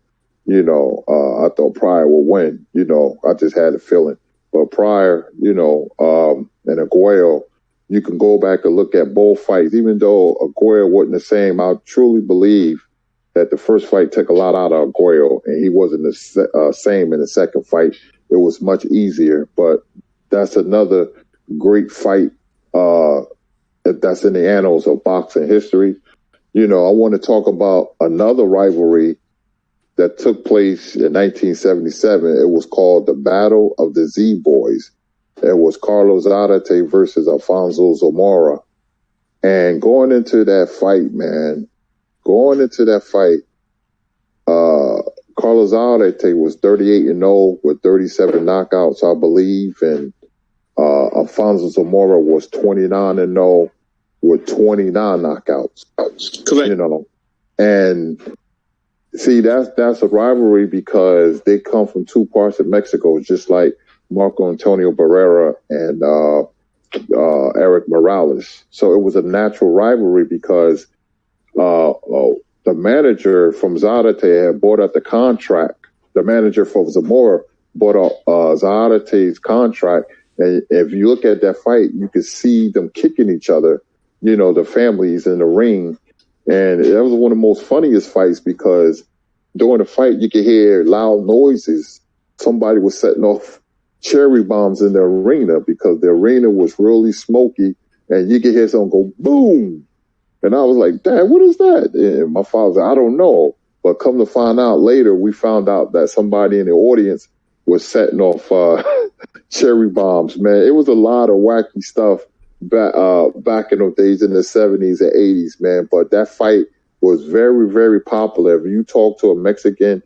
I thought Pryor would win. I just had a feeling. But Pryor, and Arguello, you can go back and look at both fights. Even though Arguello wasn't the same, I truly believe that the first fight took a lot out of Arguello, and he wasn't the same in the second fight. It was much easier. But that's another great fight that's in the annals of boxing history. I want to talk about another rivalry that took place in 1977. It was called the Battle of the Z-Boys. It was Carlos Zarate versus Alfonso Zamora. And going into that fight, Carlos Zarate was 38-0 with 37 knockouts, I believe. And Alfonso Zamora was 29-0 with 29 knockouts. Correct. And See, that's a rivalry because they come from two parts of Mexico, just like Marco Antonio Barrera and Eric Morales. So it was a natural rivalry because the manager from Zarate had bought out the contract. The manager from Zamora bought out Zarate's contract. And if you look at that fight, you could see them kicking each other, the families in the ring. And that was one of the most funniest fights because during the fight, you could hear loud noises. Somebody was setting off cherry bombs in the arena because the arena was really smoky, and you could hear something go boom. And I was like, Dad, what is that? And my father said, I don't know. But come to find out later, we found out that somebody in the audience was setting off cherry bombs, man. It was a lot of wacky stuff back in those days in the 70s and 80s, man. But that fight was very, very popular. If you talk to a Mexican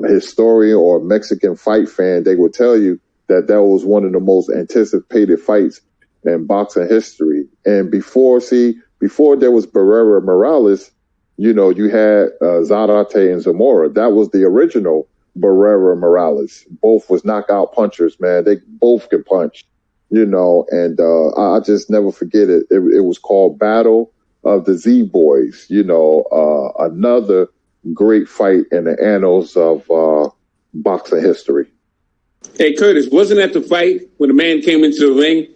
historian or a Mexican fight fan, they will tell you that was one of the most anticipated fights in boxing history. And before there was Barrera Morales, you had Zarate and Zamora. That was the original Barrera Morales. Both was knockout punchers, man. They both can punch, and I just never forget it. It was called Battle of the Z Boys, another great fight in the annals of boxing history. Hey, Curtis, wasn't that the fight when the man came into the ring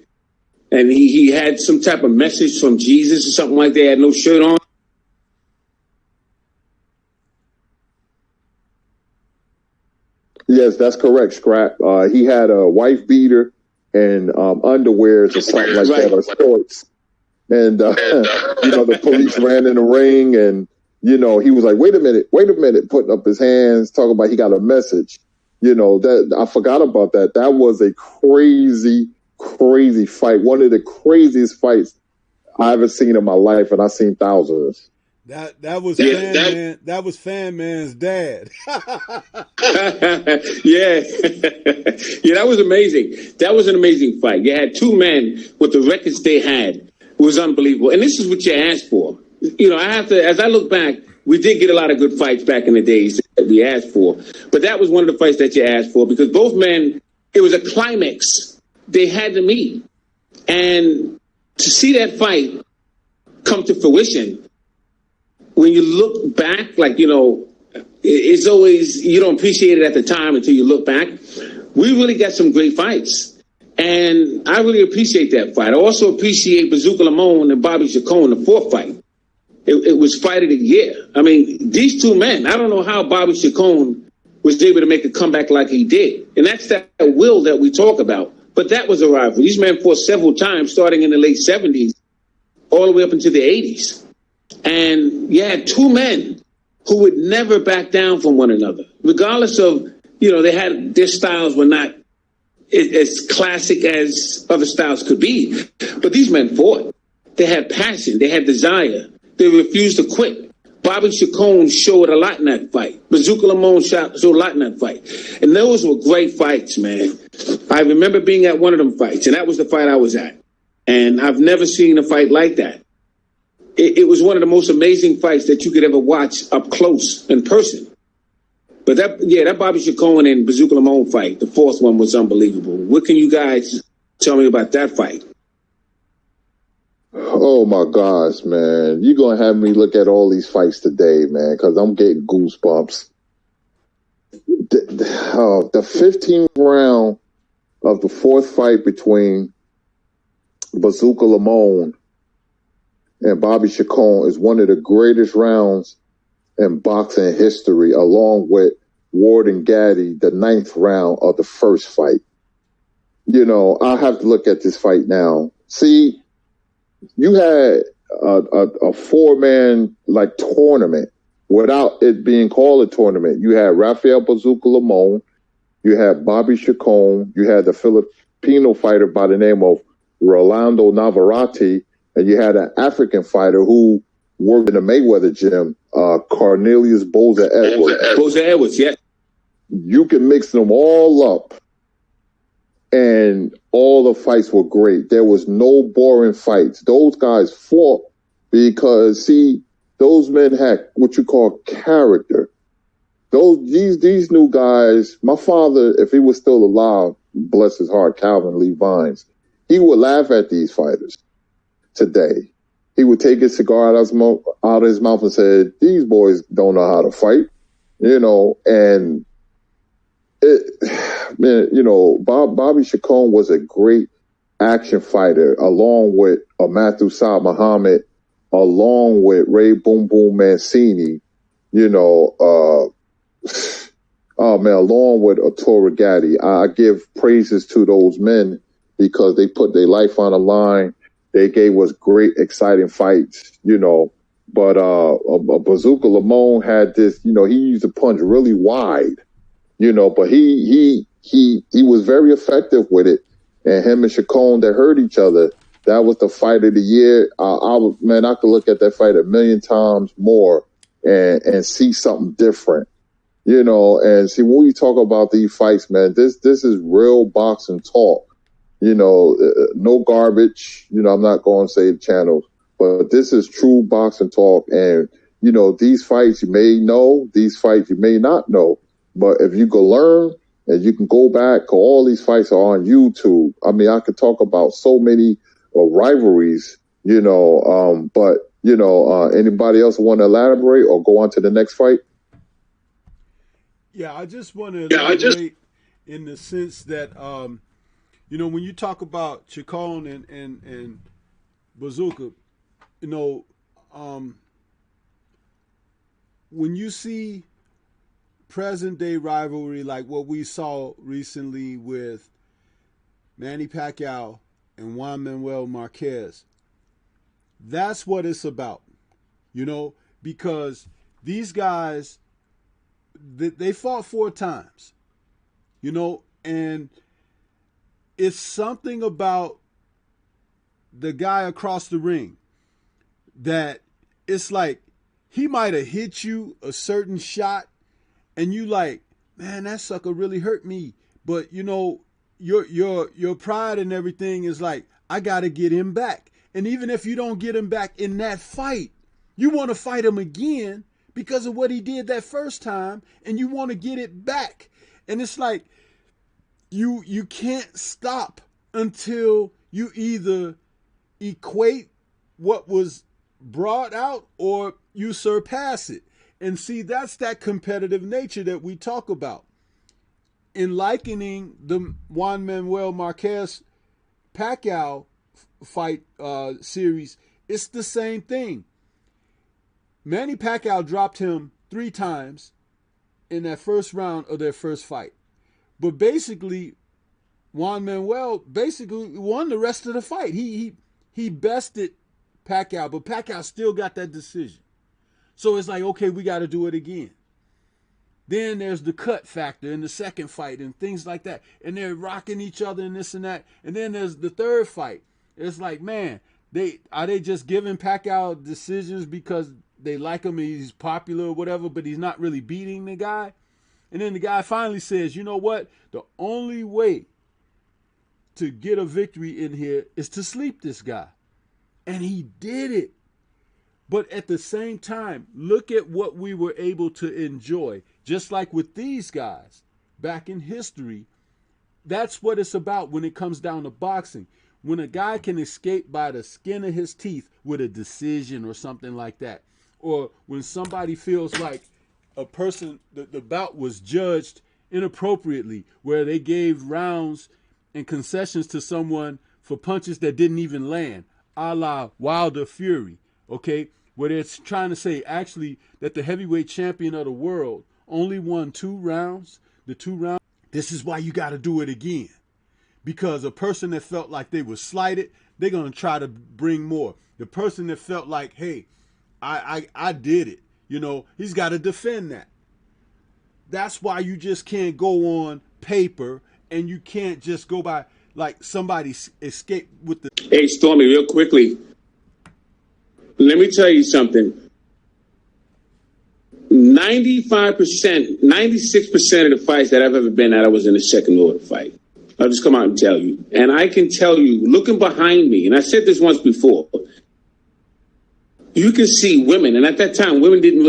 and he had some type of message from Jesus or something like that, had no shirt on? Yes, that's correct, Scrap. He had a wife beater and underwears or something like that, or shorts. And, the police ran in the ring and, he was like, wait a minute, putting up his hands, talking about he got a message. That I forgot about that. That was a crazy, crazy fight. One of the craziest fights I ever seen in my life, and I've seen thousands. That was Fan Man's dad. Yeah. Yeah, that was amazing. That was an amazing fight. You had two men with the records they had. It was unbelievable. And this is what you asked for. As I look back, we did get a lot of good fights back in the days that we asked for. But that was one of the fights that you asked for because both men, it was a climax they had to meet. And to see that fight come to fruition, when you look back, it's always, you don't appreciate it at the time until you look back. We really got some great fights. And I really appreciate that fight. I also appreciate Bazooka Lamone and Bobby Chacon, the fourth fight. It was fight of the year. I mean, these two men, I don't know how Bobby Chacon was able to make a comeback like he did. And that's that will that we talk about. But that was a rivalry. These men fought several times, starting in the late 70s, all the way up into the 80s. And you had two men who would never back down from one another, regardless of, their styles were not as classic as other styles could be. But these men fought. They had passion. They had desire. They refused to quit. Bobby Chacon showed a lot in that fight. Bazooka Lamone showed a lot in that fight. And those were great fights, man. I remember being at one of them fights, and that was the fight I was at. And I've never seen a fight like that. It was one of the most amazing fights that you could ever watch up close in person. But that Bobby Chacon and Bazooka Lamone fight, the fourth one, was unbelievable. What can you guys tell me about that fight? Oh my gosh, man. You're going to have me look at all these fights today, man, because I'm getting goosebumps. The 15th round of the fourth fight between Bazooka Lamone and Bobby Chacon is one of the greatest rounds in boxing history, along with Ward and Gaddy, the 9th round of the first fight. I have to look at this fight now. See, you had a four-man tournament without it being called a tournament. You had Rafael Bazooka Lamone, you had Bobby Chacon, you had the Filipino fighter by the name of Rolando Navarrete, and you had an African fighter who worked in the Mayweather gym, Cornelius Boza Edwards. Boza Edwards, yeah. You can mix them all up, and all the fights were great. There was no boring fights. Those guys fought because, the those men had what you call character. These new guys, my father, if he was still alive, bless his heart, Calvin Lee Vines, he would laugh at these fighters today. He would take his cigar out of his mouth and say, these boys don't know how to fight, and Bobby Chacon was a great action fighter, along with Matthew Saad Muhammad, along with Ray Boom Boom Mancini, along with Arturo Gatti. I give praises to those men because they put their life on the line. They gave us great, exciting fights, But Bazooka Limon had this, he used to punch really wide, but he was very effective with it. And him and Chacon, they hurt each other. That was the fight of the year. I could look at that fight a million times more and see something different, and see, when we talk about these fights, man, this is real boxing talk, no garbage, I'm not going to say the channels, but this is true boxing talk. And, these fights you may know, these fights you may not know, but if you can learn and you can go back, all these fights are on YouTube. I mean, I could talk about so many rivalries, but, anybody else want to elaborate or go on to the next fight? Yeah, I just want to elaborate in the sense that, when you talk about Chacon and Bazooka, when you see present day rivalry like what we saw recently with Manny Pacquiao and Juan Manuel Marquez, that's what it's about, because these guys, they fought 4 times, and it's something about the guy across the ring that it's like he might have hit you a certain shot and you like, man, that sucker really hurt me. But your pride and everything is like, I gotta get him back. And even if you don't get him back in that fight, you want to fight him again because of what he did that first time, and you want to get it back. And it's like you can't stop until you either equate what was brought out or you surpass it. And see, that's that competitive nature that we talk about. In likening the Juan Manuel Marquez Pacquiao fight series, it's the same thing. Manny Pacquiao dropped him 3 times in that first round of their first fight. But basically, Juan Manuel basically won the rest of the fight. He bested Pacquiao, but Pacquiao still got that decision. So it's like, okay, we got to do it again. Then there's the cut factor in the second fight and things like that. And they're rocking each other and this and that. And then there's the third fight. It's like, man, are they just giving Pacquiao decisions because they like him and he's popular or whatever, but he's not really beating the guy? And then the guy finally says, you know what? The only way to get a victory in here is to sleep this guy. And he did it. But at the same time, look at what we were able to enjoy. Just like with these guys back in history, that's what it's about when it comes down to boxing. When a guy can escape by the skin of his teeth with a decision or something like that. Or when somebody feels like a person, the bout was judged inappropriately, where they gave rounds and concessions to someone for punches that didn't even land, a la Wilder Fury, okay? Where they're trying to say actually that the heavyweight champion of the world only won 2 rounds, this is why you got to do it again. Because a person that felt like they were slighted, they're going to try to bring more. The person that felt like, hey, I did it, he's got to defend that. That's why you just can't go on paper and you can't just go by like somebody escaped with the... Hey, Stormy, real quickly. Let me tell you something. 95%, 96% of the fights that I've ever been at, I was in a second order fight. I'll just come out and tell you. And I can tell you, looking behind me, and I said this once before, you can see women, and at that time, you didn't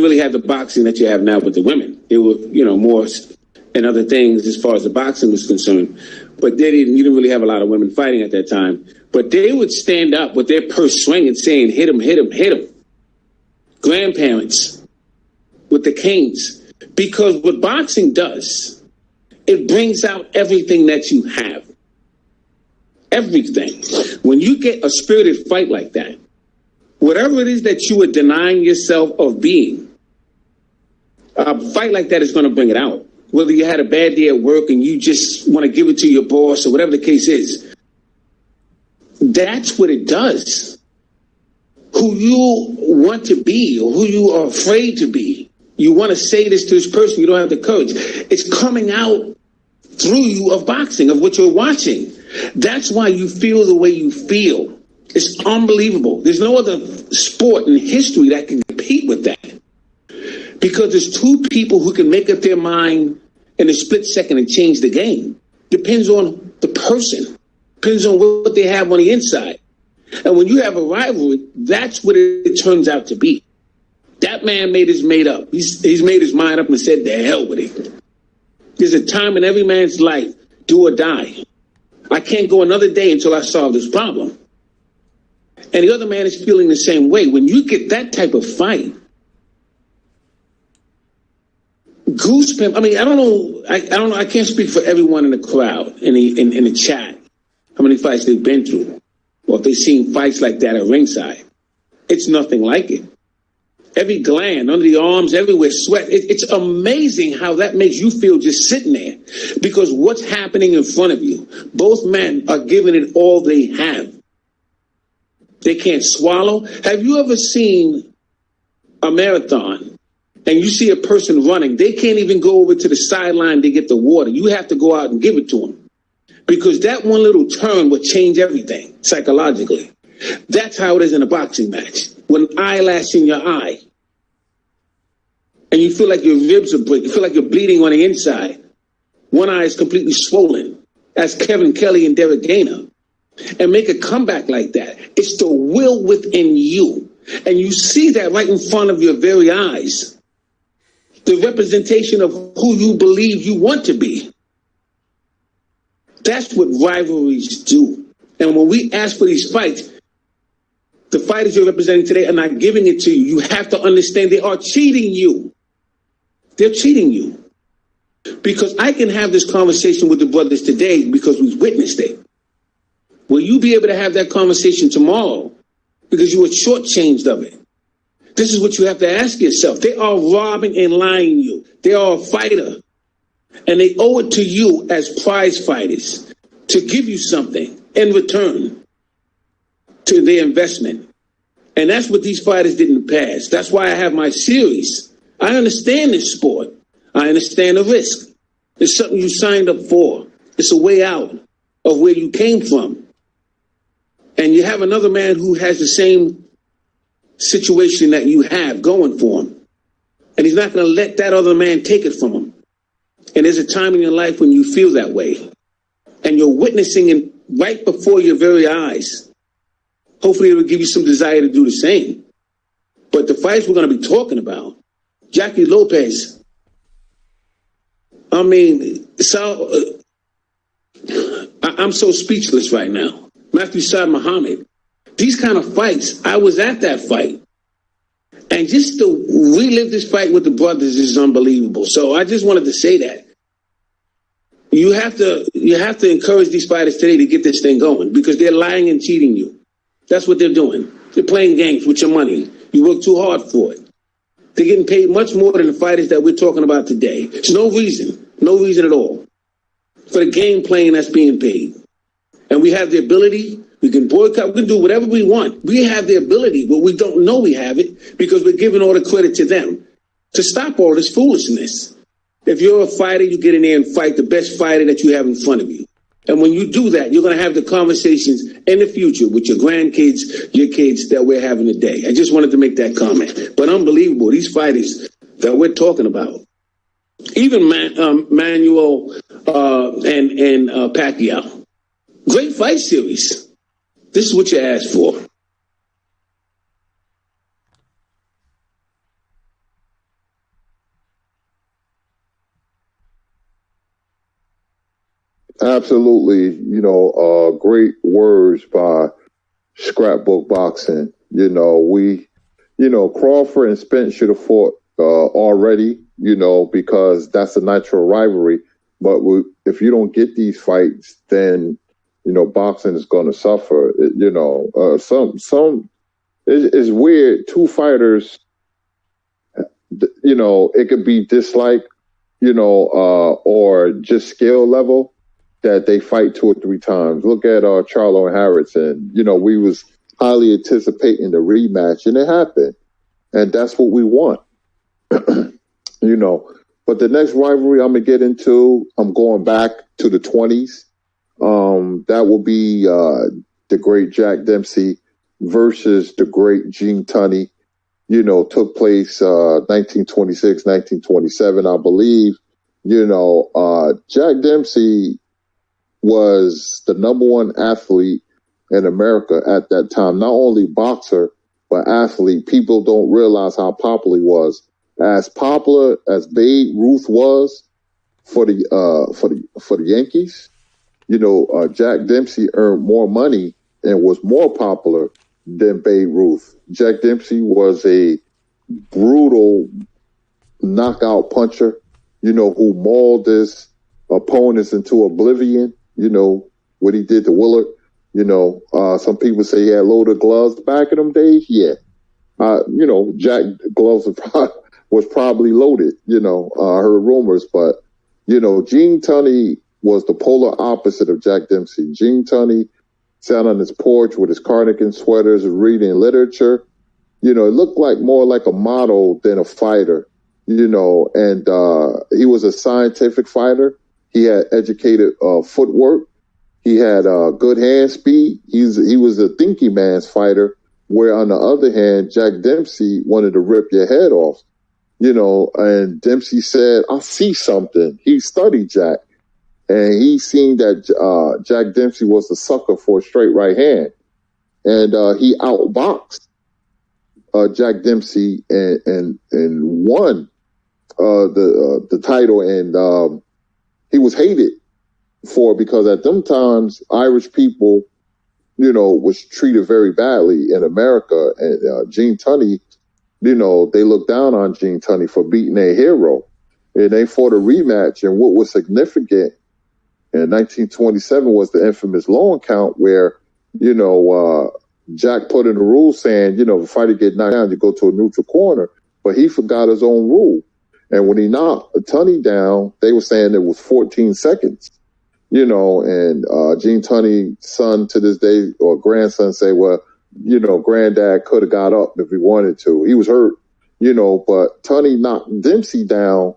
really have the boxing that you have now with the women. They were, more and other things as far as the boxing was concerned. But you didn't really have a lot of women fighting at that time. But they would stand up with their purse swinging, saying, hit him, hit him, hit him. Grandparents with the canes. Because what boxing does, it brings out everything that you have. Everything. When you get a spirited fight like that, whatever it is that you are denying yourself of being, a fight like that is going to bring it out. Whether you had a bad day at work and you just want to give it to your boss or whatever the case is, that's what it does. Who you want to be or who you are afraid to be, you want to say this to this person, you don't have the courage. It's coming out through you of boxing, of what you're watching. That's why you feel the way you feel. It's unbelievable. There's no other sport in history that can compete with that. Because there's two people who can make up their mind in a split second and change the game. Depends on the person. Depends on what they have on the inside. And when you have a rivalry, that's what it turns out to be. That man made his made up. He's made his mind up and said, the hell with it. There's a time in every man's life, do or die. I can't go another day until I solve this problem. And the other man is feeling the same way. When you get that type of fight, goosebumps. I mean, I don't know. I can't speak for everyone in the crowd, in the chat, how many fights they've been through, or if they've seen fights like that at ringside. It's nothing like it. Every gland, under the arms, everywhere, sweat. It's amazing how that makes you feel just sitting there. Because what's happening in front of you, both men are giving it all they have. They can't swallow. Have you ever seen a marathon and you see a person running? They can't even go over to the sideline to get the water. You have to go out and give it to them. Because that one little turn will change everything psychologically. That's how it is in a boxing match. With an eyelash in your eye. And you feel like your ribs are breaking. You feel like you're bleeding on the inside. One eye is completely swollen. That's Kevin Kelly and Derek Gainer. And make a comeback like that. It's the will within you. And you see that right in front of your very eyes. The representation of who you believe you want to be. That's what rivalries do. And when we ask for these fights, the fighters you're representing today are not giving it to you. You have to understand they are cheating you. They're cheating you. Because I can have this conversation with the brothers today because we've witnessed it. Will you be able to have that conversation tomorrow? Because you were shortchanged of it. This is what you have to ask yourself. They are robbing and lying you. They are a fighter. And they owe it to you as prize fighters to give you something in return to their investment. And that's what these fighters did in the past. That's why I have my series. I understand this sport. I understand the risk. It's something you signed up for. It's a way out of where you came from. And you have another man who has the same situation that you have going for him. And he's not going to let that other man take it from him. And there's a time in your life when you feel that way. And you're witnessing it right before your very eyes. Hopefully it will give you some desire to do the same. But the fights we're going to be talking about, Jackie Lopez, I mean, I'm so speechless right now. Matthew Saad Muhammad, these kind of fights, I was at that fight. And just to relive this fight with the brothers is unbelievable. So I just wanted to say that. You have to encourage these fighters today to get this thing going because they're lying and cheating you. That's what they're doing. They're playing games with your money. You work too hard for it. They're getting paid much more than the fighters that we're talking about today. There's no reason at all for the game playing that's being paid. And we have the ability, we can boycott, we can do whatever we want. We have the ability, but we don't know we have it because we're giving all the credit to them to stop all this foolishness. If you're a fighter, you get in there and fight the best fighter that you have in front of you. And when you do that, you're going to have the conversations in the future with your grandkids, your kids that we're having today. I just wanted to make that comment. But unbelievable, these fighters that we're talking about. Even Manuel and Pacquiao. Great fight series. This is what you asked for. Absolutely. Great words by Scrapbook Boxing. Crawford and Spence should have fought already, because that's a natural rivalry. But if you don't get these fights, then, boxing is going to suffer. It's weird. Two fighters, it could be dislike, or just skill level that they fight 2 or 3 times. Look at Charlo and Harrison. We was highly anticipating the rematch, and it happened. And that's what we want. But the next rivalry I'm going to get into, I'm going back to the 20s. That will be the great Jack Dempsey versus the great Gene Tunney. Took place 1926, 1927, I believe. Jack Dempsey was the number 1 athlete in America at that time. Not only boxer, but athlete. People don't realize how popular he was. As popular as Babe Ruth was for the Yankees, Jack Dempsey earned more money and was more popular than Babe Ruth. Jack Dempsey was a brutal knockout puncher, who mauled his opponents into oblivion, what he did to Willard. Some people say he had loaded gloves back in them days. Yeah. Jack gloves was probably loaded, I heard rumors, but, Gene Tunney was the polar opposite of Jack Dempsey. Gene Tunney sat on his porch with his cardigan sweaters reading literature. It looked more like a model than a fighter, and he was a scientific fighter. He had educated footwork. He had good hand speed. He was a thinking man's fighter, where on the other hand, Jack Dempsey wanted to rip your head off, and Dempsey said, I see something. He studied Jack, and he seen that Jack Dempsey was a sucker for a straight right hand. And he outboxed Jack Dempsey and won the title, and he was hated for, because at them times Irish people, was treated very badly in America, and Gene Tunney, they looked down on Gene Tunney for beating their hero, and they fought a rematch. And what was significant in 1927 was the infamous long count, where Jack put in the rule saying, if a fighter get knocked down, you go to a neutral corner, but he forgot his own rule. And when he knocked Tunney down, they were saying it was 14 seconds, and Gene Tunney's son to this day, or grandson, say, well, granddad could have got up if he wanted to. He was hurt, but Tunney knocked Dempsey down,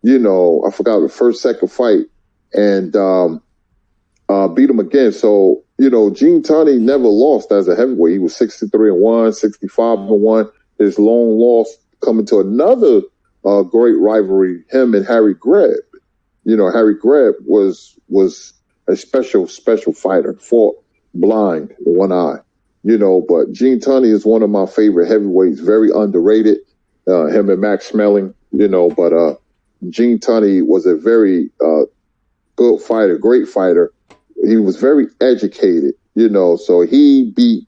I forgot the first, second fight, and beat him again. So, Gene Tunney never lost as a heavyweight. He was 63-1, 65-1. His long loss coming to another great rivalry, him and Harry Greb. Harry Greb was a special fighter, fought blind in one eye, but Gene Tunney is one of my favorite heavyweights, very underrated, him and Max Schmeling, but Gene Tunney was a very good fighter, great fighter. He was very educated, so he beat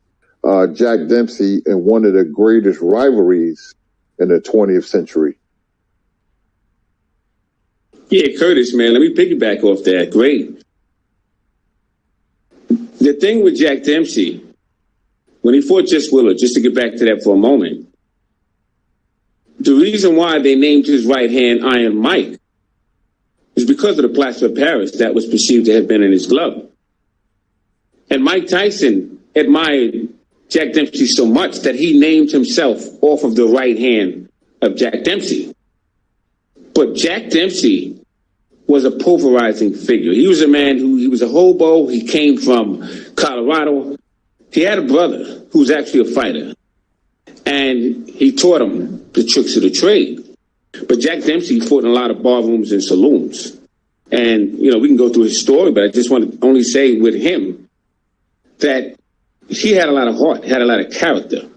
Jack Dempsey in one of the greatest rivalries in the 20th century. Yeah, Curtis, man, let me piggyback off that. Great. The thing with Jack Dempsey, when he fought Jess Willard, just to get back to that for a moment, the reason why they named his right hand Iron Mike is because of the plaster of Paris that was perceived to have been in his glove. And Mike Tyson admired Jack Dempsey so much that he named himself off of the right hand of Jack Dempsey. But Jack Dempsey was a pulverizing figure. He was a man he was a hobo. He came from Colorado. He had a brother who was actually a fighter, and he taught him the tricks of the trade. But Jack Dempsey fought in a lot of bar rooms and saloons. And, we can go through his story, but I just want to only say with him that he had a lot of heart, had a lot of character.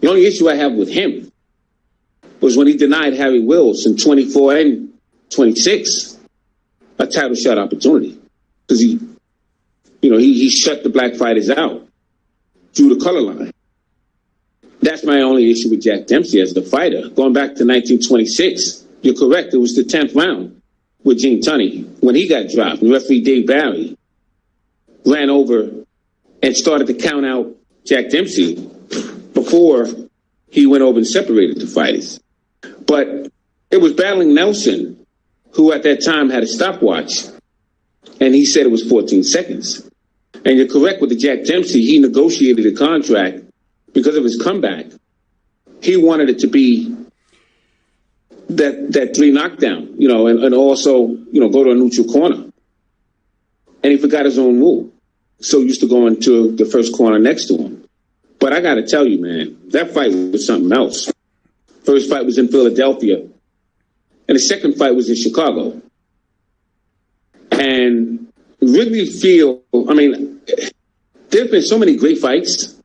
The only issue I have with him was when he denied Harry Wills in 24 and 26 a title shot opportunity. because he shut the black fighters out, drew the color line. That's my only issue with Jack Dempsey as the fighter. Going back to 1926, you're correct. It was the 10th round with Gene Tunney when he got dropped. And referee Dave Barry ran over and started to count out Jack Dempsey before he went over and separated the fighters. But it was battling Nelson, who at that time had a stopwatch, and he said it was 14 seconds. And you're correct with the Jack Dempsey. He negotiated a contract because of his comeback. He wanted it to be that 3 knockdown, and also, go to a neutral corner. And he forgot his own rule. So used to go into the first corner next to him. But I got to tell you, man, that fight was something else. First fight was in Philadelphia, and the second fight was in Chicago. And really there's been so many great fights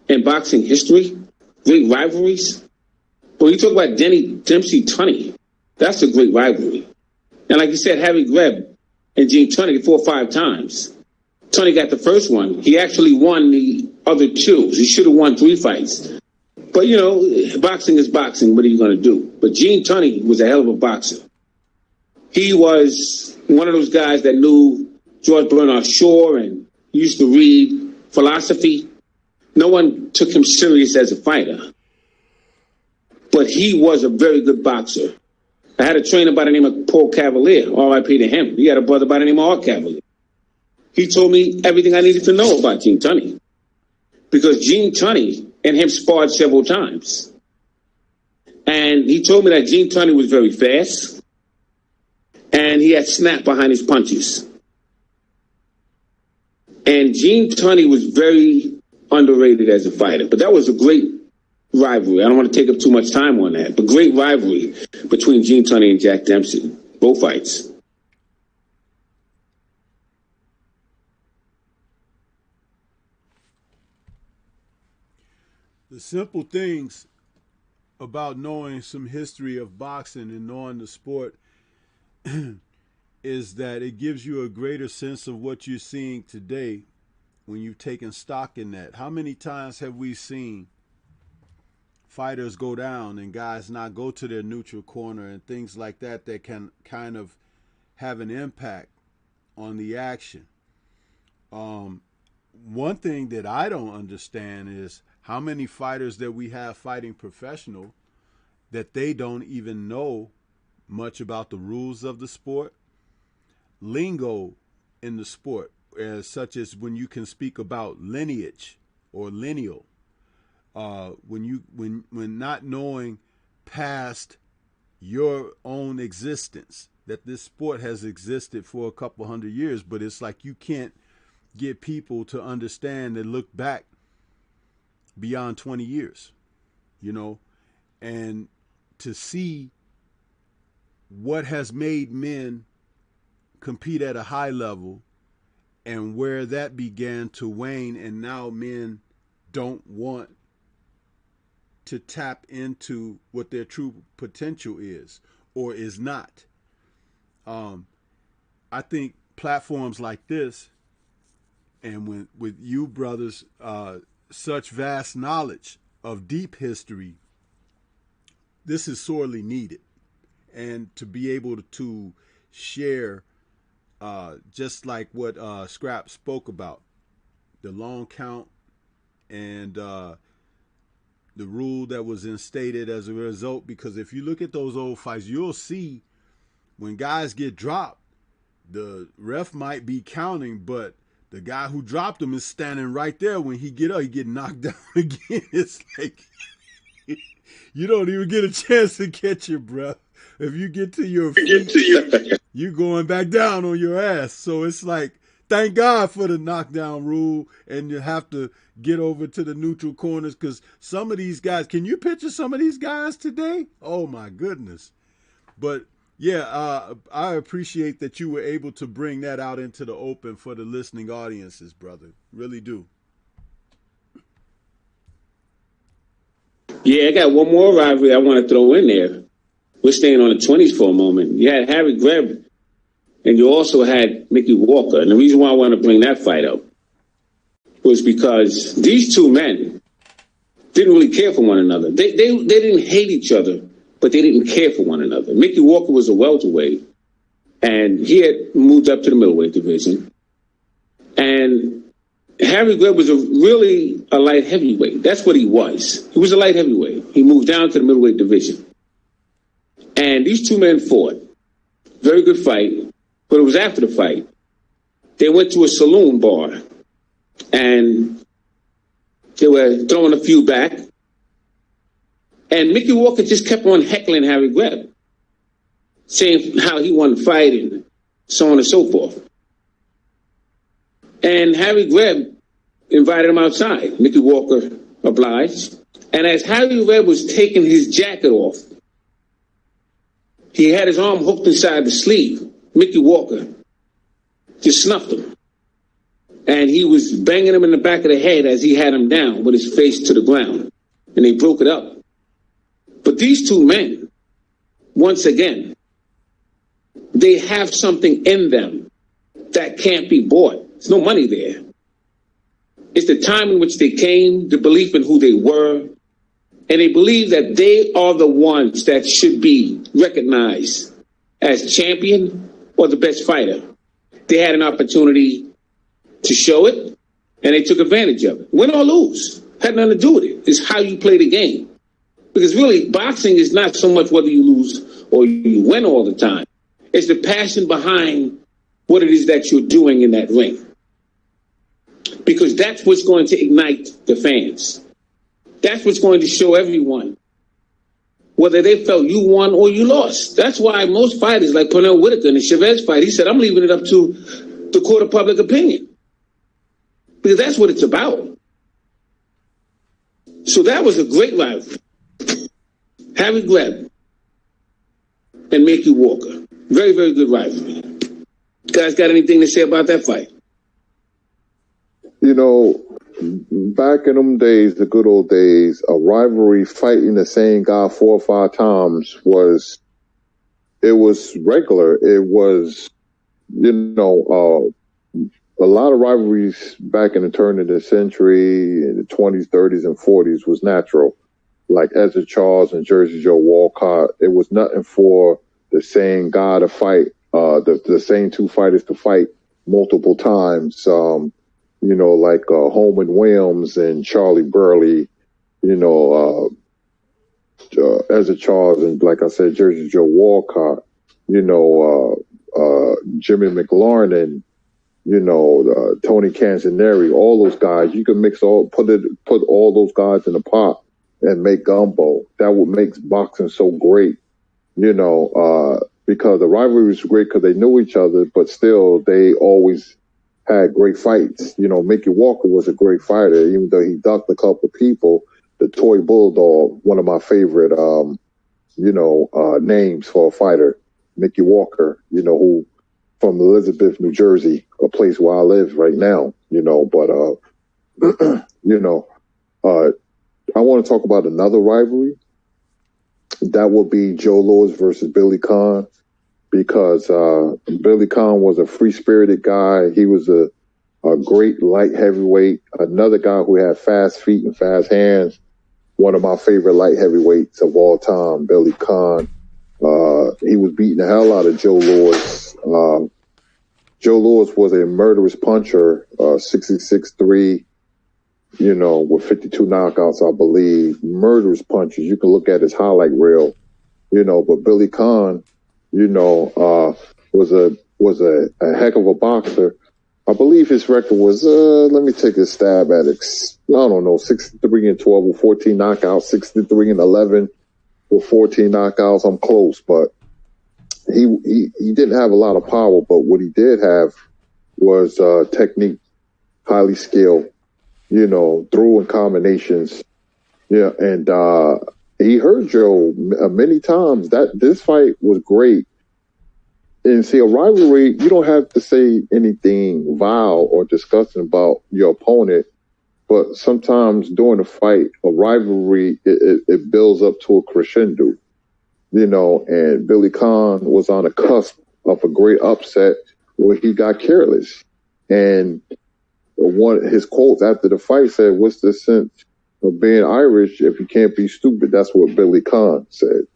in boxing history, great rivalries. When you talk about Dempsey Tunney, that's a great rivalry. And like you said, Harry Greb and Gene Tunney 4 or 5 times. Tunney got the first one. He actually won the other 2. He should have won 3 fights. But, boxing is boxing. What are you going to do? But Gene Tunney was a hell of a boxer. He was one of those guys that knew George Bernard Shaw and used to read philosophy. No one took him serious as a fighter. But he was a very good boxer. I had a trainer by the name of Paul Cavalier, R.I.P. to him. He had a brother by the name of Art Cavalier. He told me everything I needed to know about Gene Tunney. Because Gene Tunney and him sparred several times. And he told me that Gene Tunney was very fast. And he had snap behind his punches. And Gene Tunney was very underrated as a fighter. But that was a great rivalry. I don't want to take up too much time on that. But great rivalry between Gene Tunney and Jack Dempsey. Both fights. The simple things about knowing some history of boxing and knowing the sport is that it gives you a greater sense of what you're seeing today when you've taken stock in that. How many times have we seen fighters go down and guys not go to their neutral corner and things like that that can kind of have an impact on the action? One thing that I don't understand is how many fighters that we have fighting professional that they don't even know much about the rules of the sport, lingo in the sport, such as when you can speak about lineage or lineal, when not knowing past your own existence, that this sport has existed for a couple 100 years, but it's like you can't get people to understand and look back beyond 20 years, and to see what has made men compete at a high level and where that began to wane, and now men don't want to tap into what their true potential is or is not. I think platforms like this, and with you brothers, such vast knowledge of deep history, this is sorely needed. And to be able to share, just like what Scrap spoke about, the long count and the rule that was instated as a result, because if you look at those old fights, you'll see when guys get dropped, the ref might be counting, but the guy who dropped him is standing right there. When he get up, he get knocked down again. It's like you don't even get a chance to catch your breath. If you get to your feet, you're going back down on your ass. So it's like, thank God for the knockdown rule, and you have to get over to the neutral corners, because some of these guys, can you picture some of these guys today? Oh my goodness. But yeah, I appreciate that you were able to bring that out into the open for the listening audiences, brother. Really do. Yeah, I got one more rivalry I want to throw in there. We're staying on the 20s for a moment. You had Harry Greb And you also had Mickey Walker. And the reason why I want to bring that fight up was because these two men didn't really care for one another. They didn't hate each other, but they didn't care for one another. Mickey Walker was a welterweight, and he had moved up to the middleweight division. And Harry Greb was really a light heavyweight. That's what he was. He was a light heavyweight. He moved down to the middleweight division. And these two men fought. Very good fight. But it was after the fight. They went to a saloon bar. And they were throwing a few back. And Mickey Walker just kept on heckling Harry Greb, saying how he won the fight and so on and so forth. And Harry Greb invited him outside. Mickey Walker obliged. And as Harry Greb was taking his jacket off, he had his arm hooked inside the sleeve. Mickey Walker just snuffed him. And he was banging him in the back of the head as he had him down with his face to the ground. And they broke it up. But these two men, once again, they have something in them that can't be bought. There's no money there. It's the time in which they came, the belief in who they were, and they believe that they are the ones that should be recognized as champion or the best fighter. They had an opportunity to show it, and they took advantage of it. Win or lose, had nothing to do with it. It's how you play the game. Because really, boxing is not so much whether you lose or you win all the time. It's the passion behind what it is that you're doing in that ring. Because that's what's going to ignite the fans. That's what's going to show everyone whether they felt you won or you lost. That's why most fighters, like Pernell Whitaker in the Chavez fight, he said, I'm leaving it up to the court of public opinion. Because that's what it's about. So that was a great rivalry. Harry Greb and Mickey Walker. Very, very good rivalry. You guys got anything to say about that fight? You know, back in them days, the good old days, a rivalry fighting the same guy 4 or 5 times was regular. It was, a lot of rivalries back in the turn of the century, in the 20s, 30s, and 40s was natural. Like Ezra Charles and Jersey Joe Walcott, it was nothing for the same guy to fight, the same two fighters to fight multiple times. Like Holman Williams and Charlie Burley, Ezra Charles and, like I said, Jersey Joe Walcott, Jimmy McLaurin, Tony Canzoneri, all those guys. You can put all those guys in a pot and make gumbo. That what makes boxing so great, because the rivalry was great because they knew each other, but still they always had great fights. Mickey Walker was a great fighter, even though he ducked a couple of people. The Toy Bulldog, one of my favorite, names for a fighter, Mickey Walker, who from Elizabeth, New Jersey, a place where I live right now, I want to talk about another rivalry. That would be Joe Louis versus Billy Conn, because Billy Conn was a free-spirited guy. He was a great light heavyweight, another guy who had fast feet and fast hands. One of my favorite light heavyweights of all time, Billy Conn. He was beating the hell out of Joe Louis. Joe Louis was a murderous puncher, 66'3", with 52 knockouts, I believe. Murderous punches. You can look at his highlight reel, but Billy Conn, was a heck of a boxer. I believe his record was, let me take a stab at it. I don't know, 63-12 with 14 knockouts, 63-11 with 14 knockouts. I'm close, but he didn't have a lot of power, but what he did have was technique, highly skilled, through and combinations. Yeah, and he hurt Joe many times. This fight was great. And see, a rivalry, you don't have to say anything vile or disgusting about your opponent, but sometimes during a fight, a rivalry, it builds up to a crescendo, and Billy Conn was on the cusp of a great upset where he got careless. And one his quotes after the fight said, "What's the sense of being Irish if you can't be stupid?" That's what Billy Khan said.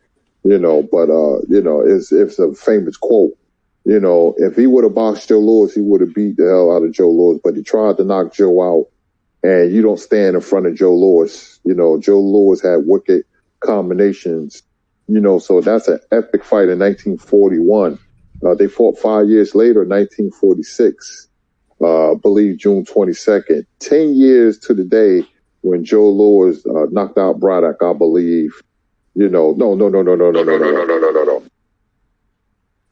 But it's a famous quote. If he would have boxed Joe Louis, he would have beat the hell out of Joe Louis, but he tried to knock Joe out. And you don't stand in front of Joe Louis. Joe Louis had wicked combinations. So that's an epic fight in 1941. They fought 5 years later, 1946. I believe June 22nd. 10 years to the day when Joe Louis knocked out Braddock, I believe. No.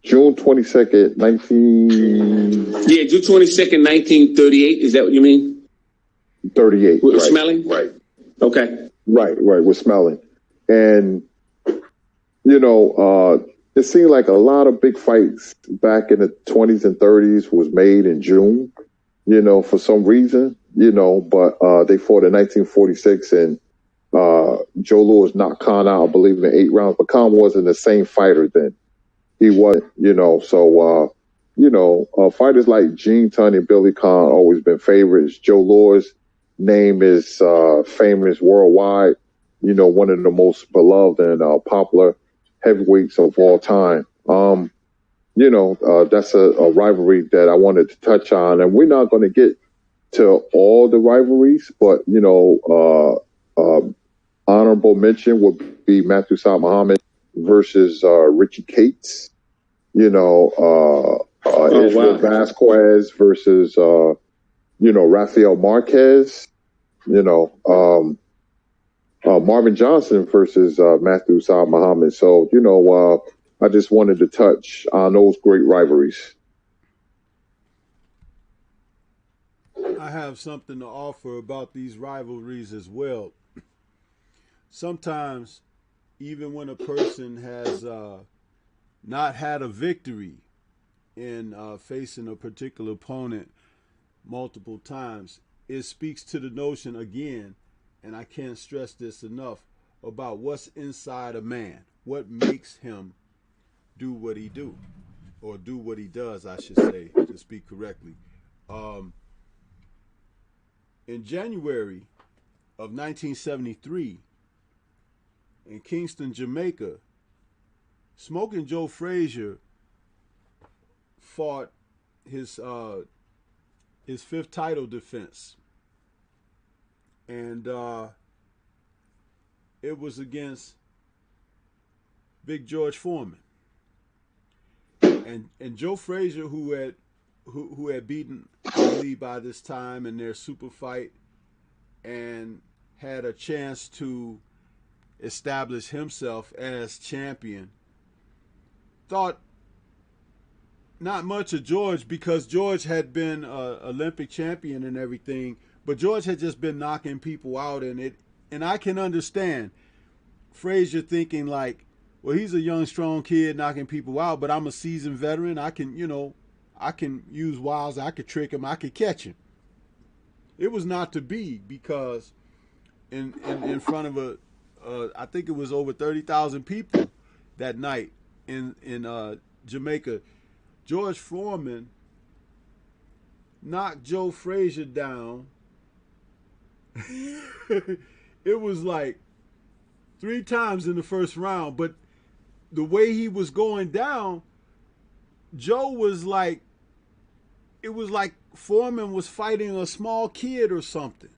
June 22nd, 19... Yeah, June 22nd, 1938. Is that what you mean? 38. With Smelling? Right. Okay. Right, with Smelling. And, it seemed like a lot of big fights back in the 20s and 30s was made in June, for some reason, but they fought in 1946 and Joe Louis knocked Khan out, I believe, in 8 rounds, but Khan wasn't the same fighter then. He wasn't, fighters like Gene Tunney and Billy Khan always been favorites. Joe Louis' name is famous worldwide, one of the most beloved and popular heavyweights of all time. That's a rivalry that I wanted to touch on, and we're not going to get to all the rivalries, but honorable mention would be Matthew Saad Muhammad versus Richie Cates. Israel Vasquez versus Rafael Marquez. Marvin Johnson versus Matthew Saad Muhammad. So I just wanted to touch on those great rivalries. I have something to offer about these rivalries as well. Sometimes, even when a person has not had a victory in facing a particular opponent multiple times, it speaks to the notion again, and I can't stress this enough, about what's inside a man, what makes him do what he do, or do what he does, I should say, to speak correctly. In January of 1973, in Kingston, Jamaica, Smoking Joe Frazier fought his 5th title defense, and it was against Big George Foreman. And Joe Frazier, who had beaten Ali by this time in their super fight, and had a chance to establish himself as champion, thought not much of George, because George had been Olympic champion and everything, but George had just been knocking people out, and I can understand Frazier thinking like, well, he's a young, strong kid knocking people out, but I'm a seasoned veteran. I can use wiles. I could trick him. I could catch him. It was not to be, because in front of I think it was over 30,000 people that night in Jamaica, George Foreman knocked Joe Frazier down. It was like 3 times in the first round, but the way he was going down, Joe was like, it was like Foreman was fighting a small kid or something.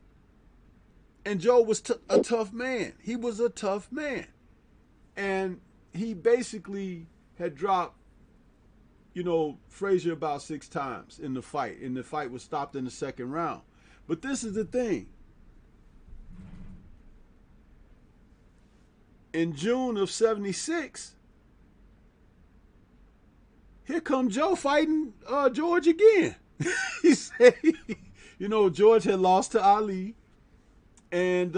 And Joe was a tough man. He was a tough man. And he basically had dropped, Frazier about 6 times in the fight. And the fight was stopped in the 2nd round. But this is the thing. In June of 76, here come Joe fighting George again. He said, George had lost to Ali, and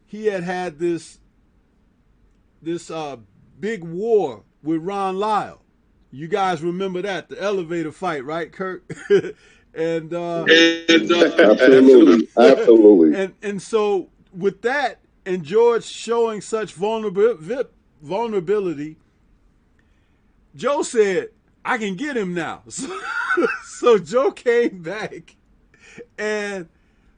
he had this big war with Ron Lyle. You guys remember that, the elevator fight, right, Kirk? and absolutely. And so with that, and George showing such vulnerability, Joe said, I can get him now. So Joe came back and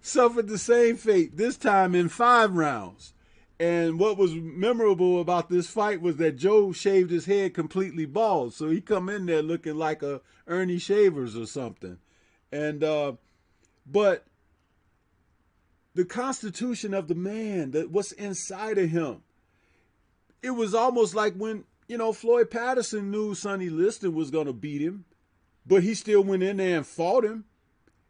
suffered the same fate, this time in 5 rounds. And what was memorable about this fight was that Joe shaved his head completely bald. So he come in there looking like a Ernie Shavers or something. And but the constitution of the man, that what's inside of him, it was almost like when, Floyd Patterson knew Sonny Liston was going to beat him, but he still went in there and fought him.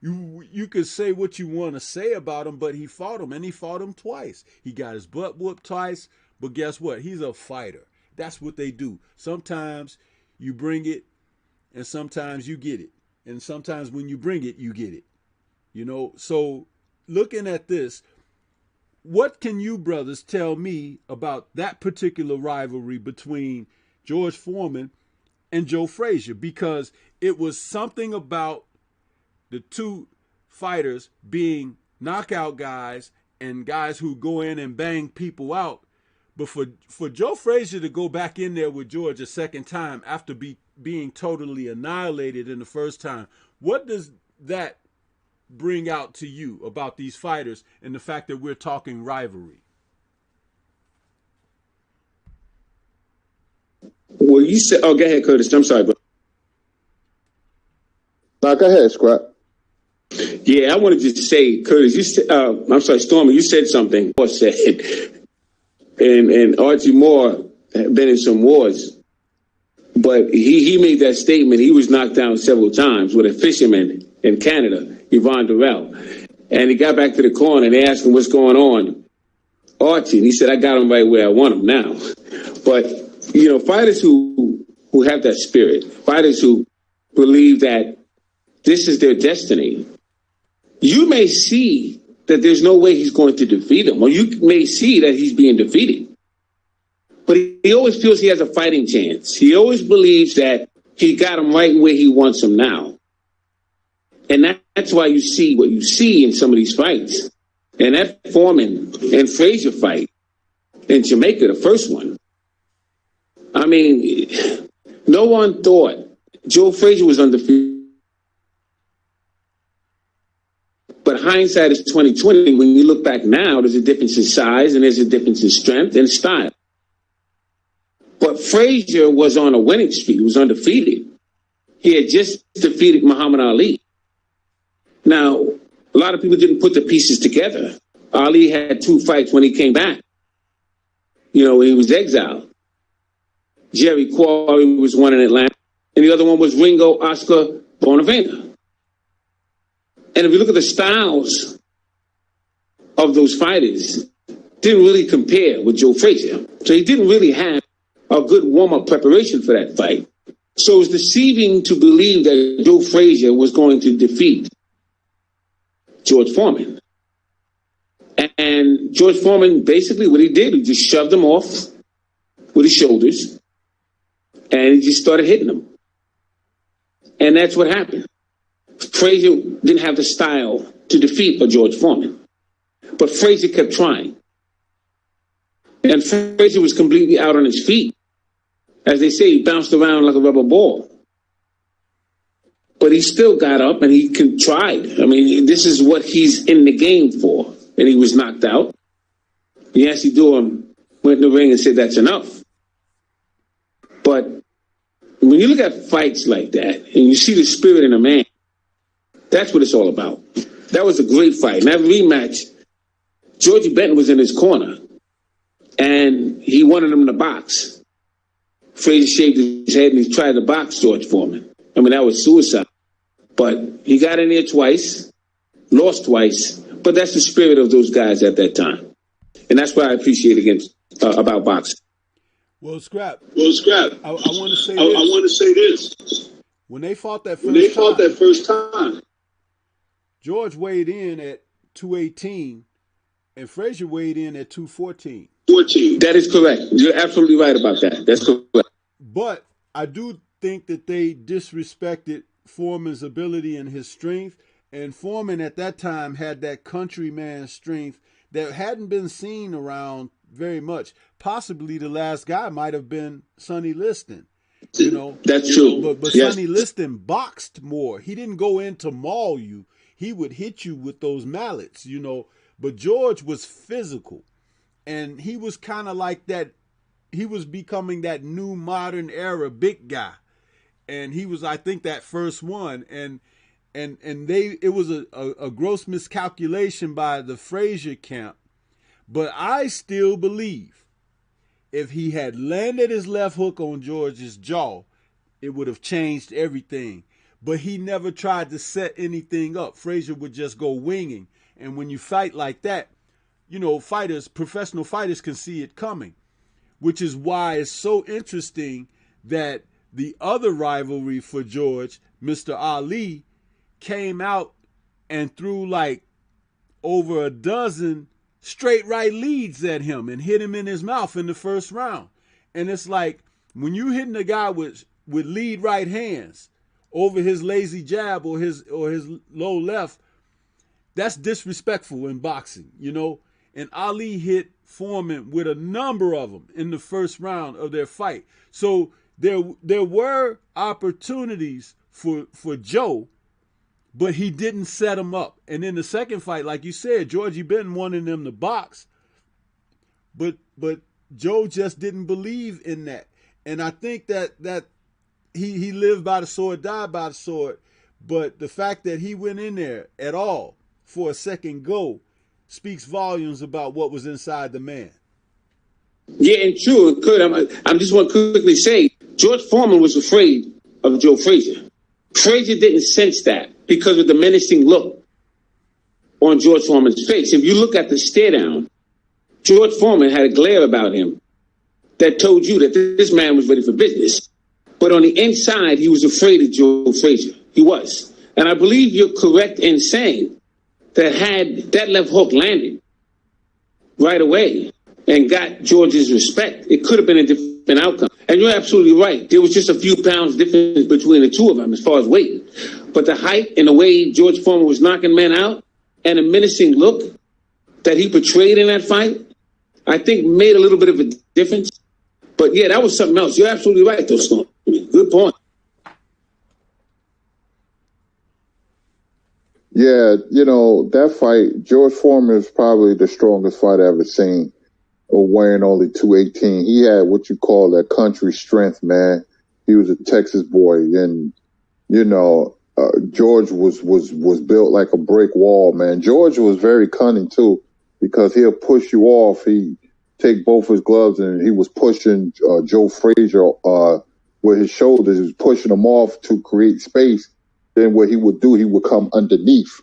You could say what you want to say about him, but he fought him, and he fought him twice. He got his butt whooped twice, but guess what? He's a fighter. That's what they do. Sometimes you bring it, and sometimes you get it. And sometimes when you bring it, you get it. So looking at this, what can you brothers tell me about that particular rivalry between George Foreman and Joe Frazier? Because it was something about the two fighters being knockout guys and guys who go in and bang people out. But for Joe Frazier to go back in there with George a second time after being totally annihilated in the first time, what does that bring out to you about these fighters and the fact that we're talking rivalry? Well, you said, go ahead, Curtis. I'm sorry, bro. No, go ahead, Scrap. Yeah, I wanted to say, Curtis, you said, I'm sorry, Stormy, you said something. Or said, and Archie Moore had been in some wars, but he made that statement. He was knocked down several times with a fisherman in Canada, Yvonne Durrell. And he got back to the corner and they asked him what's going on. Archie, and he said, I got him right where I want him now. But, fighters who have that spirit, fighters who believe that this is their destiny, you may see that there's no way he's going to defeat him, or you may see that he's being defeated. But he always feels he has a fighting chance. He always believes that he got him right where he wants him now. And that's why you see what you see in some of these fights. And that Foreman and Frazier fight in Jamaica, the first one, I mean, no one thought Joe Frazier was undefeated. But hindsight is 20/20. When you look back now, there's a difference in size and there's a difference in strength and style. But Frazier was on a winning streak. He was undefeated. He had just defeated Muhammad Ali. Now, a lot of people didn't put the pieces together. Ali had 2 fights when he came back. When he was exiled. Jerry Quarry was one in Atlanta, and the other one was Ringo Oscar Bonavena. And if you look at the styles of those fighters, didn't really compare with Joe Frazier. So he didn't really have a good warm-up preparation for that fight. So it was deceiving to believe that Joe Frazier was going to defeat George Foreman. And George Foreman, basically what he did, he just shoved him off with his shoulders, and he just started hitting him. And that's what happened. Frazier didn't have the style to defeat a George Foreman. But Frazier kept trying. And Frazier was completely out on his feet. As they say, he bounced around like a rubber ball. But he still got up and he tried. I mean, this is what he's in the game for. And he was knocked out. Yancey Durham went in the ring and said, that's enough. But when you look at fights like that and you see the spirit in a man, that's what it's all about. That was a great fight. And that rematch, Georgie Benton was in his corner, and he wanted him to box. Frazier shaved his head, and he tried to box George Foreman. I mean, that was suicide. But he got in there twice, lost twice, but that's the spirit of those guys at that time. And that's what I appreciate about boxing. Well, Scrap. I want to say this. I want to say this. When they fought that first time, George weighed in at 218, and Frazier weighed in at 214. 14. That is correct. You're absolutely right about that. That's correct. But I do think that they disrespected Foreman's ability and his strength. And Foreman at that time had that countryman strength that hadn't been seen around very much. Possibly the last guy might have been Sonny Liston. You know, That's true. but Yes. Sonny Liston boxed more. He didn't go in to maul you. He would hit you with those mallets, you know. But George was physical, and he was kind of like that. He was becoming that new modern era big guy, and he was, I think, that first one. And they, it was a gross miscalculation by the Frazier camp. But I still believe if he had landed his left hook on George's jaw, it would have changed everything. But he never tried to set anything up. Frazier would just go winging. And when you fight like that, you know, professional fighters can see it coming, which is why it's so interesting that the other rivalry for George, Mr. Ali, came out and threw like over a dozen straight right leads at him and hit him in his mouth in the first round. And it's like when you hitting a guy with lead right hands over his lazy jab or his low left, that's disrespectful in boxing, you know. And Ali hit Foreman with a number of them in the first round of their fight. So there were opportunities for Joe, but he didn't set him up. And in the second fight, like you said, Georgie Benton wanted them to box, but Joe just didn't believe in that. And I think that he lived by the sword, died by the sword. But the fact that he went in there at all for a second go speaks volumes about what was inside the man. Yeah, and true, it could. I'm just want to quickly say, George Foreman was afraid of Joe Frazier. Frazier didn't sense that because of the menacing look on George Foreman's face. If you look at the stare down, George Foreman had a glare about him that told you that this man was ready for business. But on the inside, he was afraid of Joe Frazier. He was. And I believe you're correct in saying that had that left hook landed right away and got George's respect, it could have been a different outcome. And you're absolutely right. There was just a few pounds difference between the two of them as far as weight. But the height and the way George Foreman was knocking men out and the menacing look that he portrayed in that fight, I think made a little bit of a difference. But yeah, that was something else. You're absolutely right, though, Storm. Good point. Yeah, you know, that fight, George Foreman is probably the strongest fight I've ever seen, weighing only 218. He had what you call that country strength, man. He was a Texas boy, and, you know, George was built like a brick wall, man. George was very cunning, too, because he'll push you off. He take both his gloves, and he was pushing Joe Frazier with his shoulders. He was pushing him off to create space. Then what he would do, he would come underneath.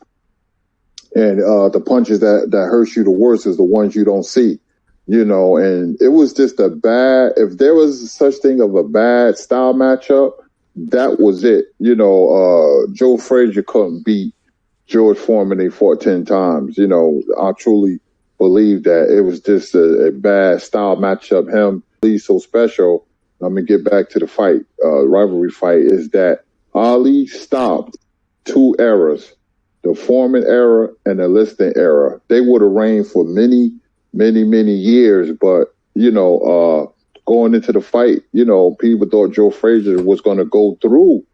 And the punches that hurt you the worst is the ones you don't see, you know. And it was just a bad, if there was such thing of a bad style matchup, that was it. You know, Joe Frazier couldn't beat George Foreman. They fought 10 times. You know, I truly believe that it was just a bad style matchup. Him, he's so special. Let me get back to the fight, rivalry fight, is that Ali stopped two eras, the Foreman era and the Liston era. They would have reigned for many, many, many years. But, you know, going into the fight, you know, people thought Joe Frazier was going to go through,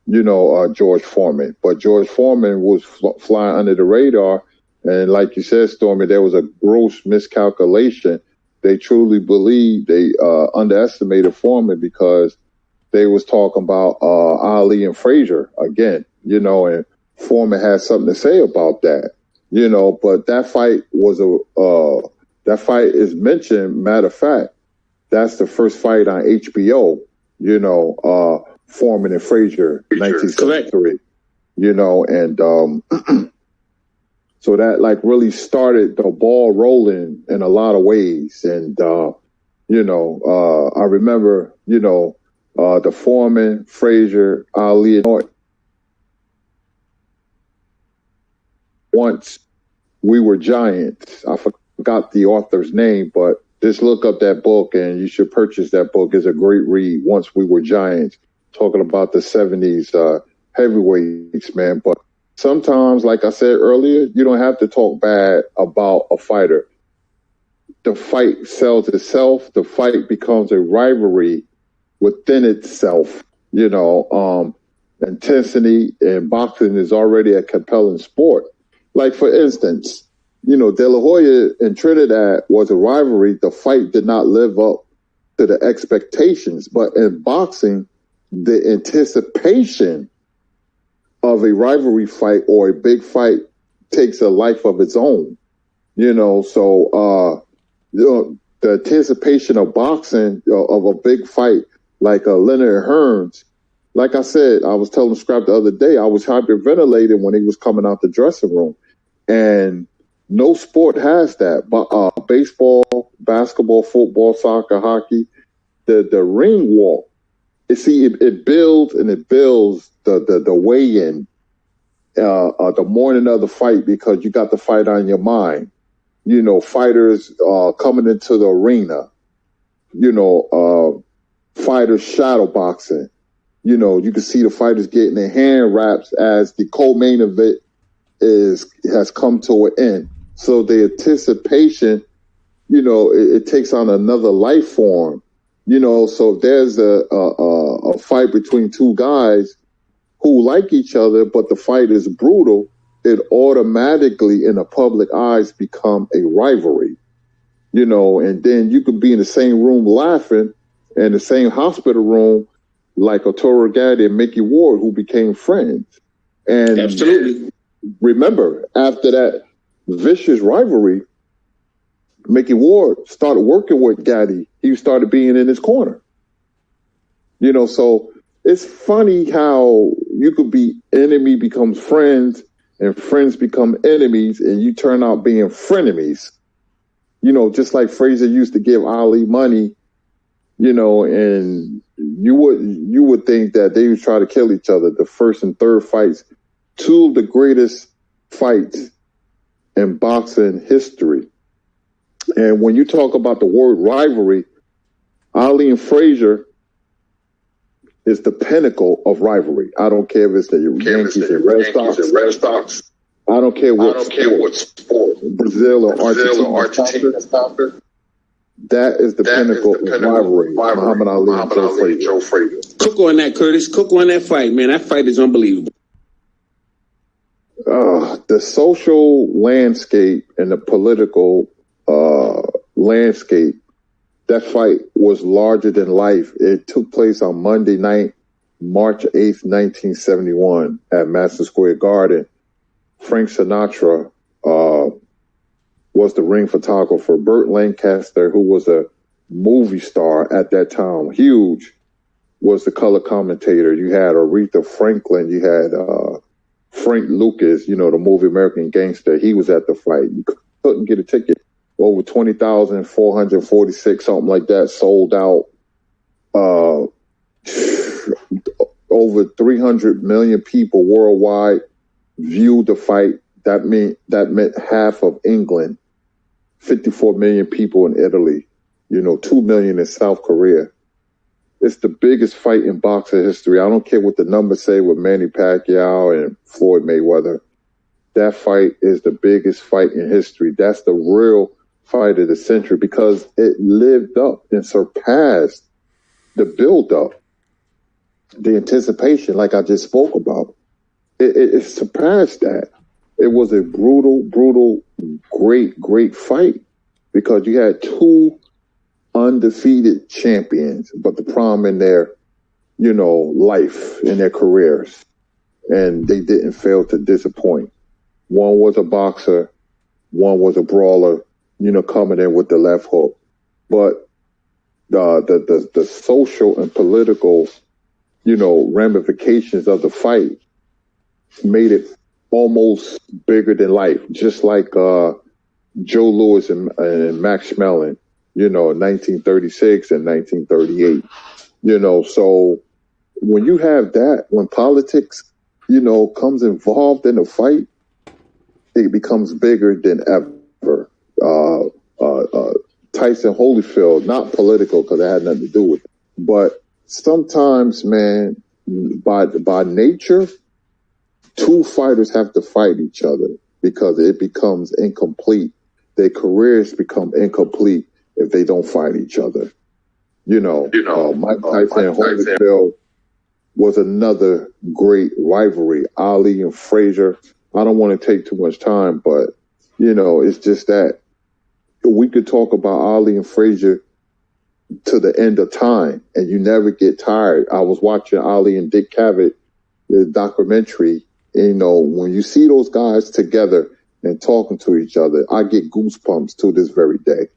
you know, George Foreman. But George Foreman was flying under the radar. And like you said, Stormy, there was a gross miscalculation. They truly believed they underestimated Foreman because they was talking about Ali and Frazier again, you know, and Foreman had something to say about that, you know. But that fight was that fight is mentioned. Matter of fact, that's the first fight on HBO, you know, Foreman and Frazier, 1973, you know, and so that like really started the ball rolling in a lot of ways. And you know, I remember, you know, the Foreman, Frazier, Ali, and Once We Were Giants. I forgot the author's name, but just look up that book and you should purchase that book. It's a great read. Once We Were Giants, talking about the 70s heavyweights, man. But sometimes, like I said earlier, you don't have to talk bad about a fighter. The fight sells itself. The fight becomes a rivalry within itself. Intensity in boxing is already a compelling sport. Like, for instance, De La Hoya and Trinidad was a rivalry. The fight did not live up to the expectations. But in boxing, the anticipation of a rivalry fight or a big fight takes a life of its own. The anticipation of boxing, of a big fight like Leonard Hearns, like I said, I was telling Scrap the other day, I was hyperventilating when he was coming out the dressing room. And no sport has that. But baseball, basketball, football, soccer, hockey, the ring walk, it builds and it builds the weigh-in, the morning of the fight, because you got the fight on your mind. Fighters coming into the arena, fighters shadow boxing. You can see the fighters getting their hand wraps as the co-main event has come to an end. So the anticipation, it takes on another life form. So if there's a fight between two guys who like each other, but the fight is brutal, it automatically in the public eyes become a rivalry. And then you could be in the same room laughing, in the same hospital room, like Arturo Gatti and Mickey Ward, who became friends. And absolutely, remember, after that vicious rivalry, Mickey Ward started working with Gatti. He started being in his corner. So it's funny how you could be enemy becomes friends and friends become enemies, and you turn out being frenemies. Just like Frazier used to give Ali money, and you would think that they would try to kill each other. The first and third fights, two of the greatest fights in boxing history. And when you talk about the word rivalry, Ali and Frazier is the pinnacle of rivalry. I don't care if it's the Yankees and Red Sox. I don't care what sport. Brazil or Argentina. That is the pinnacle of rivalry. Muhammad Ali and Joe Frazier. Cook on that, Curtis. Cook on that fight, man. That fight is unbelievable. The social landscape and the political landscape, that fight was larger than life. It took place on Monday night, March 8th, 1971 at Madison Square Garden. Frank Sinatra was the ring photographer. Burt Lancaster, who was a movie star at that time, huge, was the color commentator. You had Aretha Franklin. You had Frank Lucas, the movie American Gangster. He was at the fight. You couldn't get a ticket. Over 20,446, something like that, sold out. Over 300 million people worldwide viewed the fight. That meant half of England, 54 million people in Italy, 2 million in South Korea. It's the biggest fight in boxing history. I don't care what the numbers say with Manny Pacquiao and Floyd Mayweather. That fight is the biggest fight in history. That's the real fight of the century because it lived up and surpassed the build-up, the anticipation, like I just spoke about. It surpassed that. It was a brutal, great fight because you had two undefeated champions, but the problem in their, life, in their careers, and they didn't fail to disappoint. One was a boxer, one was a brawler, coming in with the left hook. But the social and political, ramifications of the fight made it almost bigger than life. Just like Joe Louis and Max Schmeling, in 1936 and 1938. So when you have that, when politics, comes involved in a fight, it becomes bigger than ever. Tyson Holyfield, not political because it had nothing to do with it, but sometimes, man, by nature, two fighters have to fight each other because it becomes incomplete. Their careers become incomplete if they don't fight each other. Mike Tyson and Holyfield was another great rivalry. Ali and Frazier. I don't want to take too much time, but it's just that we could talk about Ali and Frazier to the end of time, and you never get tired. I was watching Ali and Dick Cavett, the documentary. When you see those guys together and talking to each other, I get goosebumps to this very day.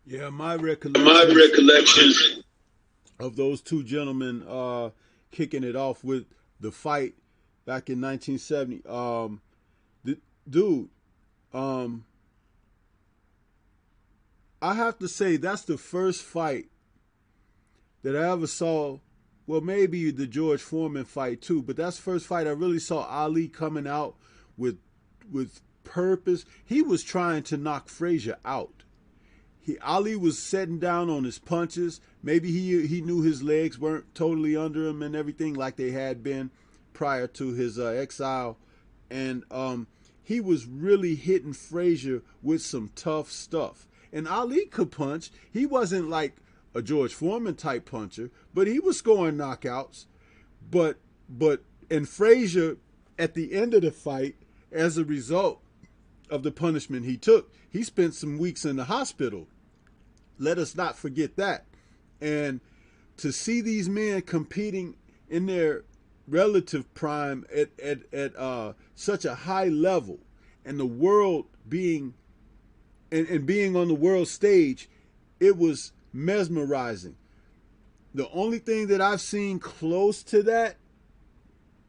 Yeah, my recollections of those two gentlemen kicking it off with the fight back in 1970. Dude, I have to say that's the first fight that I ever saw. Well, maybe the George Foreman fight too, but that's the first fight I really saw Ali coming out with purpose. He was trying to knock Frazier out. Ali was setting down on his punches. Maybe he knew his legs weren't totally under him and everything like they had been prior to his exile. And he was really hitting Frazier with some tough stuff. And Ali could punch. He wasn't like a George Foreman type puncher, but he was scoring knockouts. And Frazier, at the end of the fight, as a result of the punishment he took, he spent some weeks in the hospital. Let us not forget that. And to see these men competing in their relative prime at such a high level, and the world being and being on the world stage, it was mesmerizing. The only thing that I've seen close to that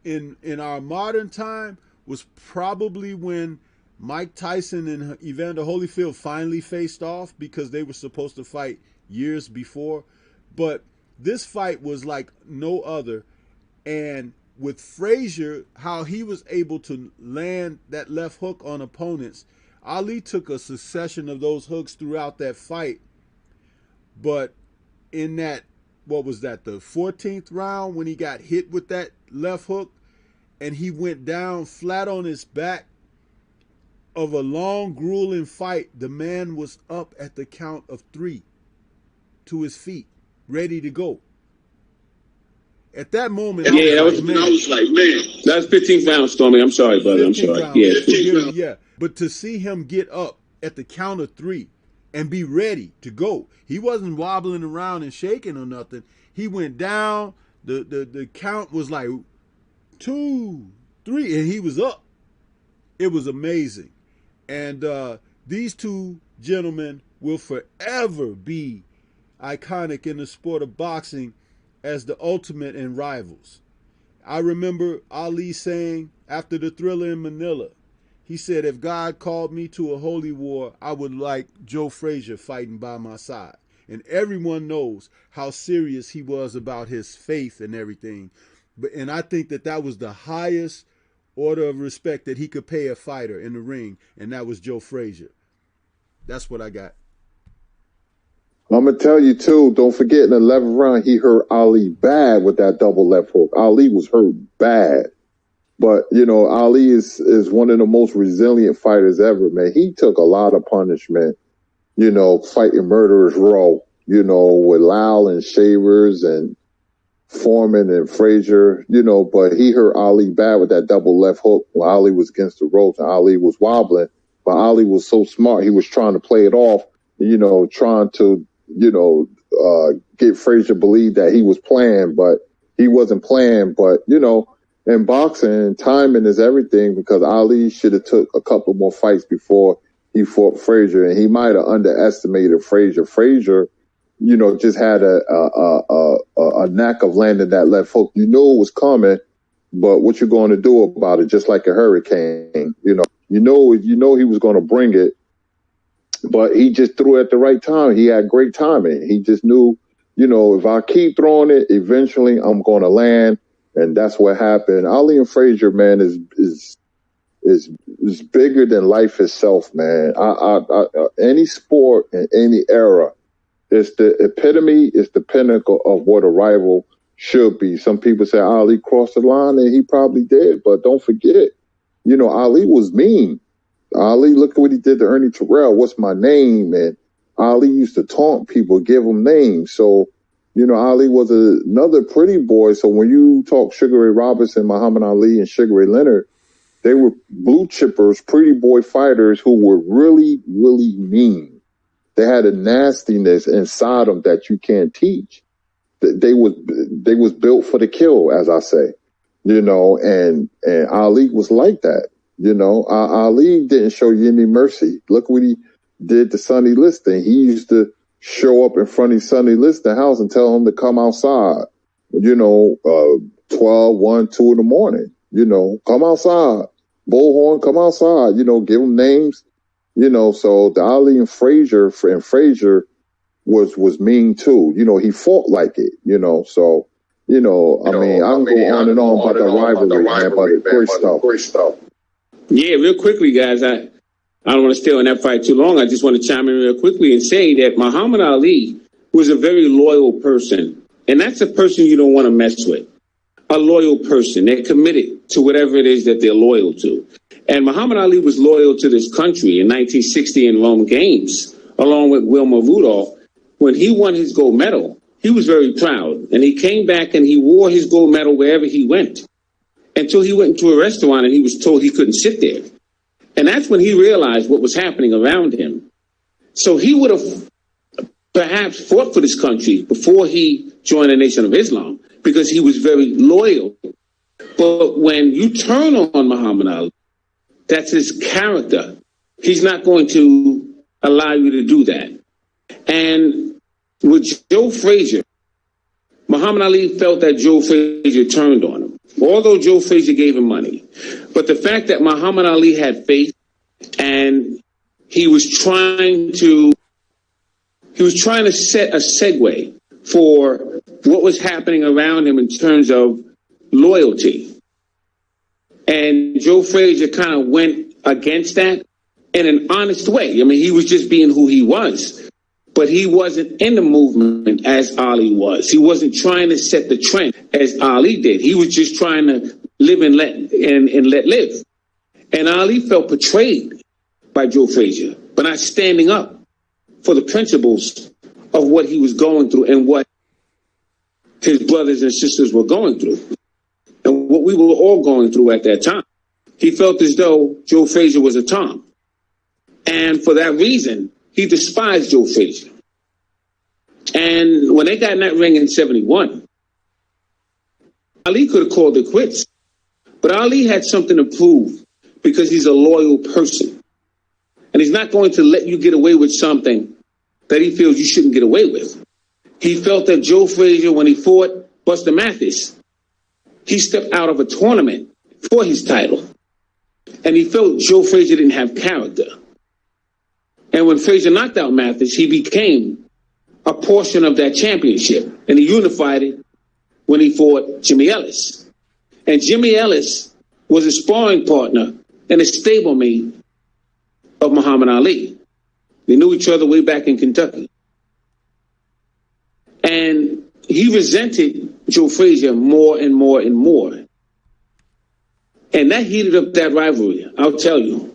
in our modern time was probably when Mike Tyson and Evander Holyfield finally faced off, because they were supposed to fight years before. But this fight was like no other. And with Frazier, how he was able to land that left hook on opponents, Ali took a succession of those hooks throughout that fight. But in that, what was that, the 14th round, when he got hit with that left hook and he went down flat on his back of a long, grueling fight, the man was up at the count of 3 to his feet, ready to go. At that moment, I was like, man. That's 15th round, Stormy. I'm sorry, brother. I'm sorry. Round, yeah. But to see him get up at the count of 3 and be ready to go, he wasn't wobbling around and shaking or nothing. He went down. The count was like 2, 3, and he was up. It was amazing. And these two gentlemen will forever be iconic in the sport of boxing as the ultimate in rivals. I remember Ali saying after the Thriller in Manila, he said, if God called me to a holy war, I would like Joe Frazier fighting by my side. And everyone knows how serious he was about his faith and everything. And I think that was the highest order of respect that he could pay a fighter in the ring, and that was Joe Frazier. That's what I got. I'm going to tell you, too, don't forget in the 11th round, he hurt Ali bad with that double left hook. Ali was hurt bad. But, Ali is one of the most resilient fighters ever, man. He took a lot of punishment, fighting Murderers Row, with Lyle and Shavers and Foreman and Frazier, but he hurt Ali bad with that double left hook when Ali was against the ropes and Ali was wobbling. But Ali was so smart, he was trying to play it off, trying to, get Frazier believe that he was playing, but he wasn't playing. But, in boxing, timing is everything, because Ali should have took a couple more fights before he fought Frazier, and he might have underestimated Frazier. Frazier, just had a knack of landing that left hook. You knew it was coming, but what you going to do about it? Just like a hurricane, you know he was going to bring it, but he just threw it at the right time. He had great timing. He just knew, if I keep throwing it, eventually I'm going to land, and that's what happened. Ali and Frazier, man, is bigger than life itself, man. Any sport in any era, it's the epitome, it's the pinnacle of what a rival should be. Some people say Ali crossed the line, and he probably did, but don't forget, Ali was mean. Ali, look at what he did to Ernie Terrell. What's my name? And Ali used to taunt people, give them names. So, Ali was another pretty boy. So when you talk Sugar Ray Robinson, Muhammad Ali, and Sugar Ray Leonard, they were blue chippers, pretty boy fighters who were really, really mean. They had a nastiness inside them that you can't teach. They was built for the kill, as I say, and Ali was like that. Ali didn't show you any mercy. Look what he did to Sonny Liston. He used to show up in front of Sonny Liston's house and tell him to come outside, 12, 1, 2 in the morning, come outside. Bullhorn, come outside, give them names, so the Ali and Frazier was mean too. He fought like it, so, I mean, I can go on and on about the rivalry, man, but great stuff. Yeah, real quickly, guys, I don't want to stay on that fight too long. I just want to chime in real quickly and say that Muhammad Ali was a very loyal person. And that's a person you don't want to mess with. A loyal person. They're committed to whatever it is that they're loyal to. And Muhammad Ali was loyal to this country in 1960 in Rome Games, along with Wilma Rudolph. When he won his gold medal, he was very proud. And he came back and he wore his gold medal wherever he went, until he went into a restaurant and he was told he couldn't sit there. And that's when he realized what was happening around him. So he would have perhaps fought for this country before he joined the Nation of Islam, because he was very loyal. But when you turn on Muhammad Ali, that's his character. He's not going to allow you to do that. And with Joe Frazier, Muhammad Ali felt that Joe Frazier turned on him, although Joe Frazier gave him money. But the fact that Muhammad Ali had faith, and he was trying to set a segue for what was happening around him in terms of loyalty. And Joe Frazier kind of went against that in an honest way. I mean, he was just being who he was. But he wasn't in the movement as Ali was. He wasn't trying to set the trend as Ali did. He was just trying to live and let live. And Ali felt betrayed by Joe Frazier, but not standing up for the principles of what he was going through and what his brothers and sisters were going through, and what we were all going through at that time. He felt as though Joe Frazier was a Tom. And for that reason, he despised Joe Frazier. And when they got in that ring in 71, Ali could have called it quits. But Ali had something to prove, because he's a loyal person. And he's not going to let you get away with something that he feels you shouldn't get away with. He felt that Joe Frazier, when he fought Buster Mathis, he stepped out of a tournament for his title. And he felt Joe Frazier didn't have character. And when Frazier knocked out Mathis, he became a portion of that championship. And he unified it when he fought Jimmy Ellis. And Jimmy Ellis was a sparring partner and a stablemate of Muhammad Ali. They knew each other way back in Kentucky. And he resented Joe Frazier more and more and more. And that heated up that rivalry, I'll tell you.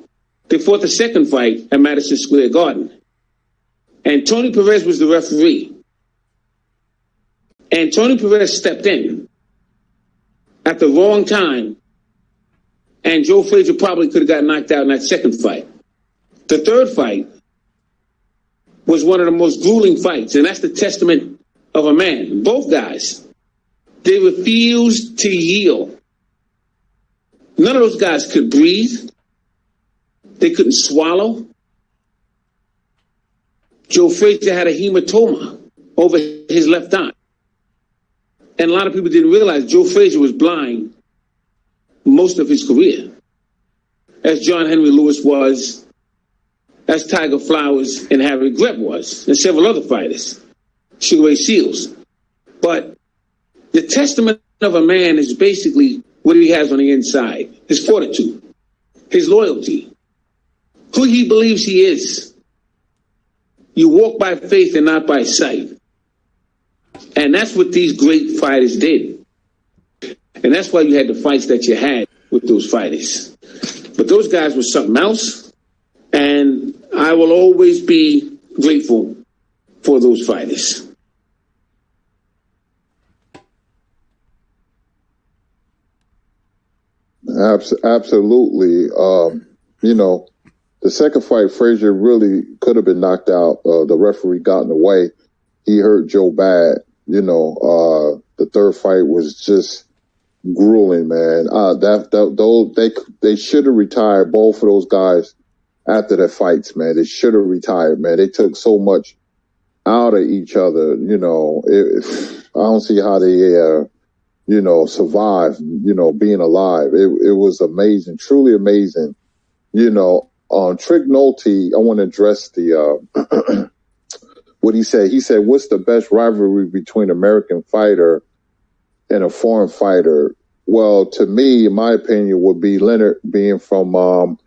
They fought the second fight at Madison Square Garden. And Tony Perez was the referee. And Tony Perez stepped in at the wrong time. And Joe Frazier probably could have got knocked out in that second fight. The third fight was one of the most grueling fights. And that's the testament of a man. Both guys, they refused to yield. None of those guys could breathe. They couldn't swallow. Joe Frazier had a hematoma over his left eye. And a lot of people didn't realize Joe Frazier was blind most of his career, as John Henry Lewis was, as Tiger Flowers and Harry Greb was, and several other fighters, Sugar Ray Seals. But the testament of a man is basically what he has on the inside, his fortitude, his loyalty, who he believes he is. You walk by faith and not by sight. And that's what these great fighters did. And that's why you had the fights that you had with those fighters. But those guys were something else. And I will always be grateful for those fighters. Absolutely. The second fight, Frazier really could have been knocked out. The referee got in the way. He hurt Joe bad. The third fight was just grueling, man. They should have retired both of those guys after their fights, man. They should have retired, man. They took so much out of each other. I don't see how they survive, being alive. It was amazing, truly amazing. On Trick Nolte, I want to address the, what he said. He said, what's the best rivalry between an American fighter and a foreign fighter? Well, to me, in my opinion, would be Leonard being from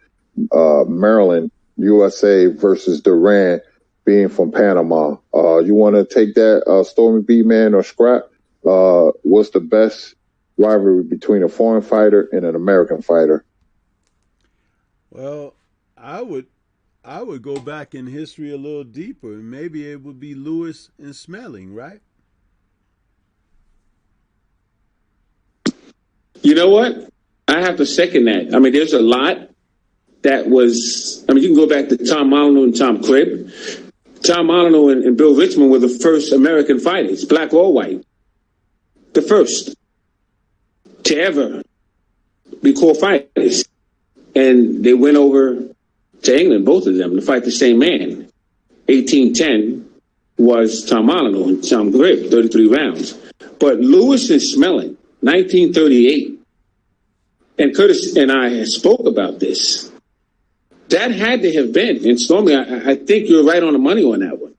Maryland, USA, versus Duran being from Panama. You want to take that, Stormy B, man, or Scrap? What's the best rivalry between a foreign fighter and an American fighter? Well, I would go back in history a little deeper, and maybe it would be Lewis and Smelling, right? You know what? I have to second that. I mean, there's a lot that was. I mean, you can go back to Tom Molyneux and Tom Cribb. Tom Molyneux and Bill Richmond were the first American fighters, black or white, the first to ever be called fighters. And they went over to England, both of them, to fight the same man. 1810 was Tom Molyneux and Tom Cribb, 33 rounds. But Lewis and Smelling, 1938, and Curtis and I spoke about this. That had to have been, and Stormy, I think you're right on the money on that one.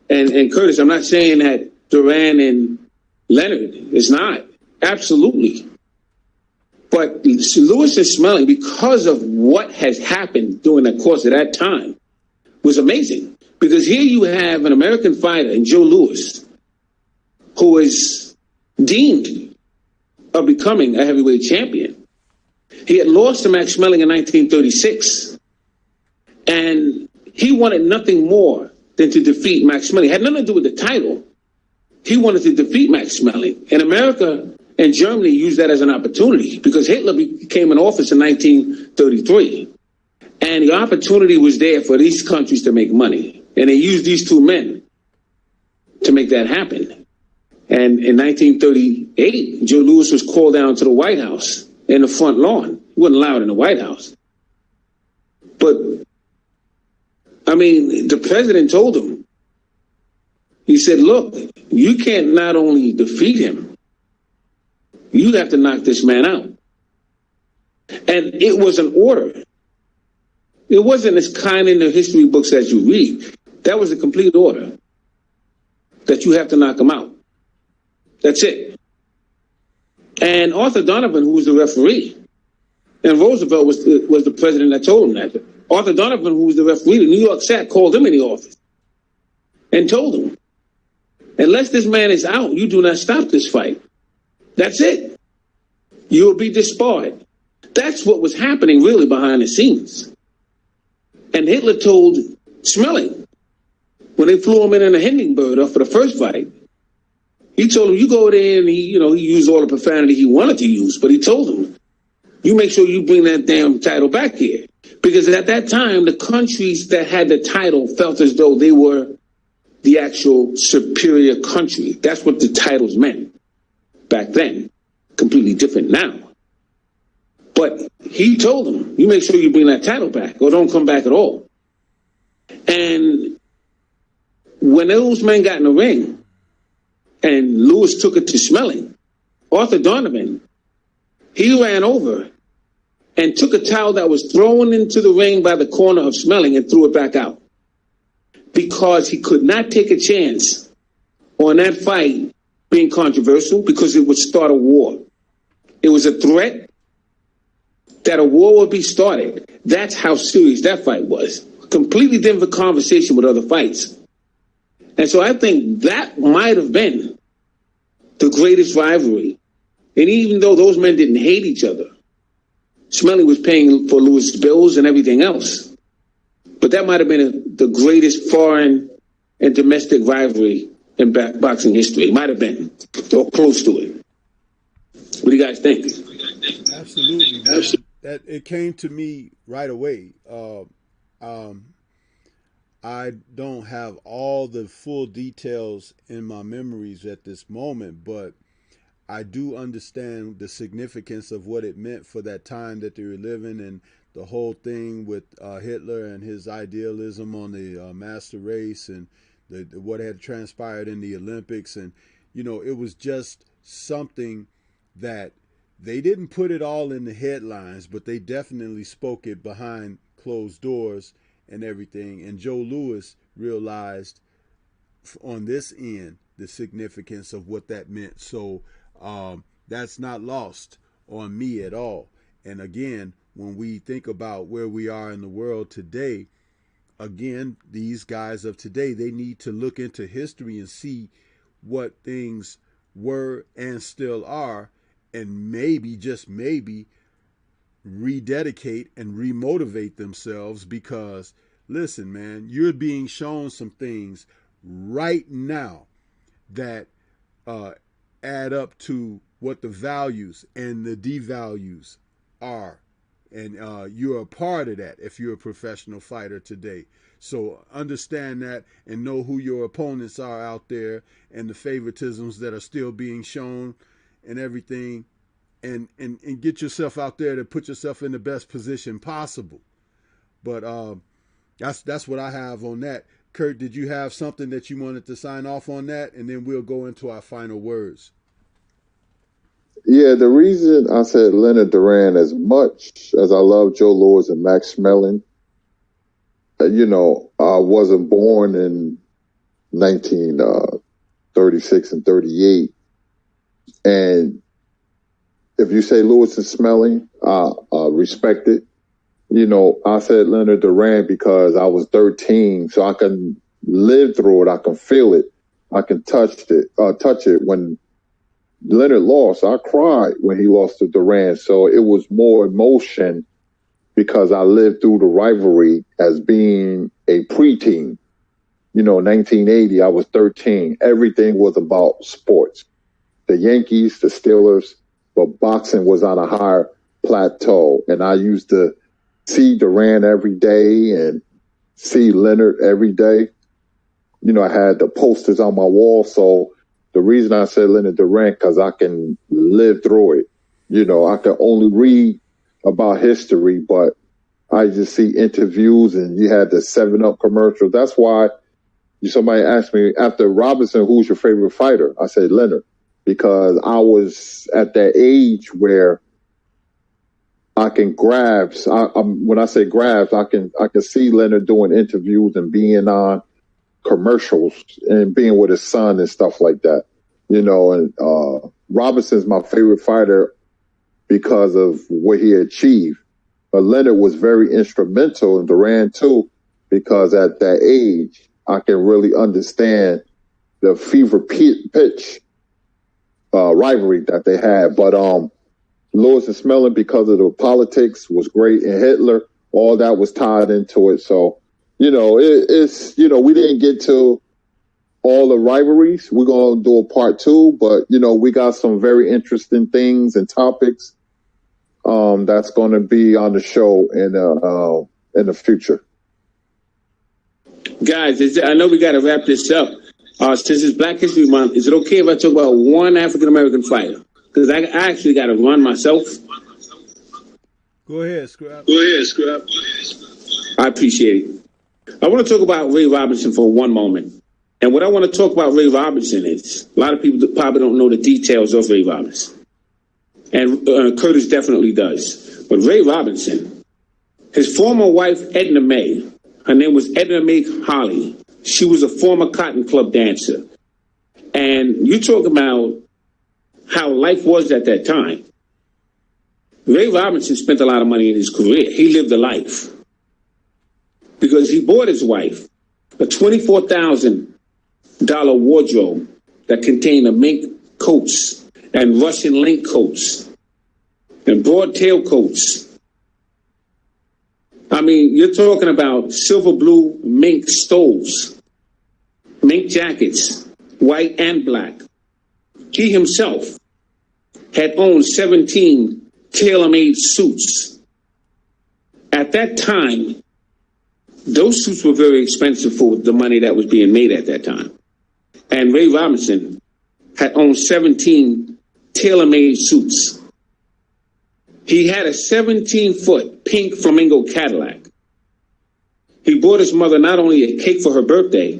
And Curtis, I'm not saying that Duran and Leonard is not. Absolutely. But Lewis and Smelling, because of what has happened during the course of that time, was amazing. Because here you have an American fighter in Joe Louis, who is deemed of becoming a heavyweight champion. He had lost to Max Schmeling in 1936, and he wanted nothing more than to defeat Max Schmeling. It had nothing to do with the title. He wanted to defeat Max Schmeling. And America and Germany used that as an opportunity because Hitler came in office in 1933. And the opportunity was there for these countries to make money. And they used these two men to make that happen. And in 1938, Joe Louis was called down to the White House in the front lawn. He wasn't allowed in the White House. But, I mean, the president told him, he said, look, you can't not only defeat him, you have to knock this man out. And it was an order. It wasn't as kind in the history books as you read. That was a complete order that you have to knock him out. That's it. And Arthur Donovan, who was the referee, and Roosevelt was the president that told him that. Arthur Donovan, who was the referee, the New York SAC called him in the office and told him, unless this man is out, you do not stop this fight. That's it. You will be disbarred. That's what was happening really behind the scenes. And Hitler told Schmeling, when they flew him in a Hindenburg for the first fight, he told him, you go there, and he used all the profanity he wanted to use, but he told him, you make sure you bring that damn title back here. Because at that time, the countries that had the title felt as though they were the actual superior country. That's what the titles meant back then. Completely different now. But he told them, you make sure you bring that title back or don't come back at all. And when those men got in the ring and Lewis took it to Schmeling, Arthur Donovan, he ran over and took a towel that was thrown into the ring by the corner of Schmeling and threw it back out. Because he could not take a chance on that fight being controversial because it would start a war. It was a threat that a war would be started. That's how serious that fight was. Completely different conversation with other fights. And so I think that might have been the greatest rivalry. And even though those men didn't hate each other, Schmeling was paying for Lewis' bills and everything else. But that might have been the greatest foreign and domestic rivalry in boxing history. It might have been, or close to it. What do you guys think? Absolutely, man. That it came to me right away. I don't have all the full details in my memories at this moment, but I do understand the significance of what it meant for that time that they were living, and the whole thing with Hitler and his idealism on the master race, and what had transpired in the Olympics. And it was just something that they didn't put it all in the headlines, but they definitely spoke it behind closed doors and everything. And Joe Louis realized on this end the significance of what that meant. So that's not lost on me at all. And again, when we think about where we are in the world today, again, these guys of today, they need to look into history and see what things were and still are, and maybe, just maybe, rededicate and remotivate themselves. Because listen, man, you're being shown some things right now that add up to what the values and the devalues are, and you're a part of that if you're a professional fighter today. So understand that and know who your opponents are out there, and the favoritisms that are still being shown and everything, and get yourself out there to put yourself in the best position possible. But that's what I have on that. Kurt, did you have something that you wanted to sign off on that? And then we'll go into our final words. Yeah, the reason I said Leonard Duran, as much as I love Joe Louis and Max Schmeling, I wasn't born in 1936 and 38. And if you say Louis and Schmeling, I respect it. I said Leonard Duran because I was 13, so I can live through it. I can feel it. I can touch it. When Leonard lost, I cried when he lost to Duran. So it was more emotion because I lived through the rivalry as being a preteen. 1980, I was 13. Everything was about sports. The Yankees, the Steelers, but boxing was on a higher plateau. And I used to see Duran every day and see Leonard every day. I had the posters on my wall. So the reason I said Leonard Duran, because I can live through it. I can only read about history, but I just see interviews, and you had the 7-Up commercial. That's why somebody asked me after Robinson, who's your favorite fighter? I said Leonard, because I was at that age where I can grasp. When I say grasp, I can see Leonard doing interviews and being on commercials and being with his son and stuff like that. And Robinson's my favorite fighter because of what he achieved. But Leonard was very instrumental, and Duran too, because at that age, I can really understand the fever pitch rivalry that they had. But Louis and Schmeling, because of the politics, was great, and Hitler, all that was tied into it. So, it's we didn't get to all the rivalries. We're going to do a part 2, but, we got some very interesting things and topics that's going to be on the show in the future. Guys, I know we got to wrap this up. Since it's Black History Month, is it okay if I talk about one African-American fighter? Because I actually got to run myself. Go ahead, Scrap. I appreciate it. I want to talk about Ray Robinson for one moment. And what I want to talk about Ray Robinson is, a lot of people probably don't know the details of Ray Robinson. And Curtis definitely does. But Ray Robinson, his former wife, Edna Mae, her name was Edna Mae Holly. She was a former Cotton Club dancer. And you talk about how life was at that time. Ray Robinson spent a lot of money in his career. He lived a life. Because he bought his wife a $24,000 wardrobe that contained a mink coats and Russian link coats and broad tail coats, I mean, you're talking about silver blue mink stoles, mink jackets, white and black. He himself had owned 17 tailor-made suits. At that time, those suits were very expensive for the money that was being made at that time. And Ray Robinson had owned 17 tailor-made suits. He had a 17-foot pink flamingo Cadillac. He bought his mother not only a cake for her birthday,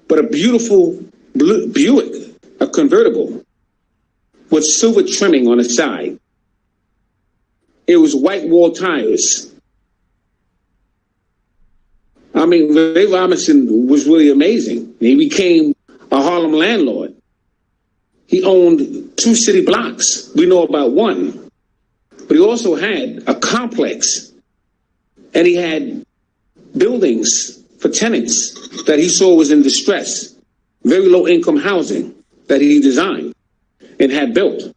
but a beautiful Buick, a convertible, with silver trimming on the side. It was white wall tires. I mean, Ray Robinson was really amazing. He became a Harlem landlord. He owned 2 city blocks. We know about one. But he also had a complex. And he had buildings for tenants that he saw was in distress. Very low income housing that he designed and had built.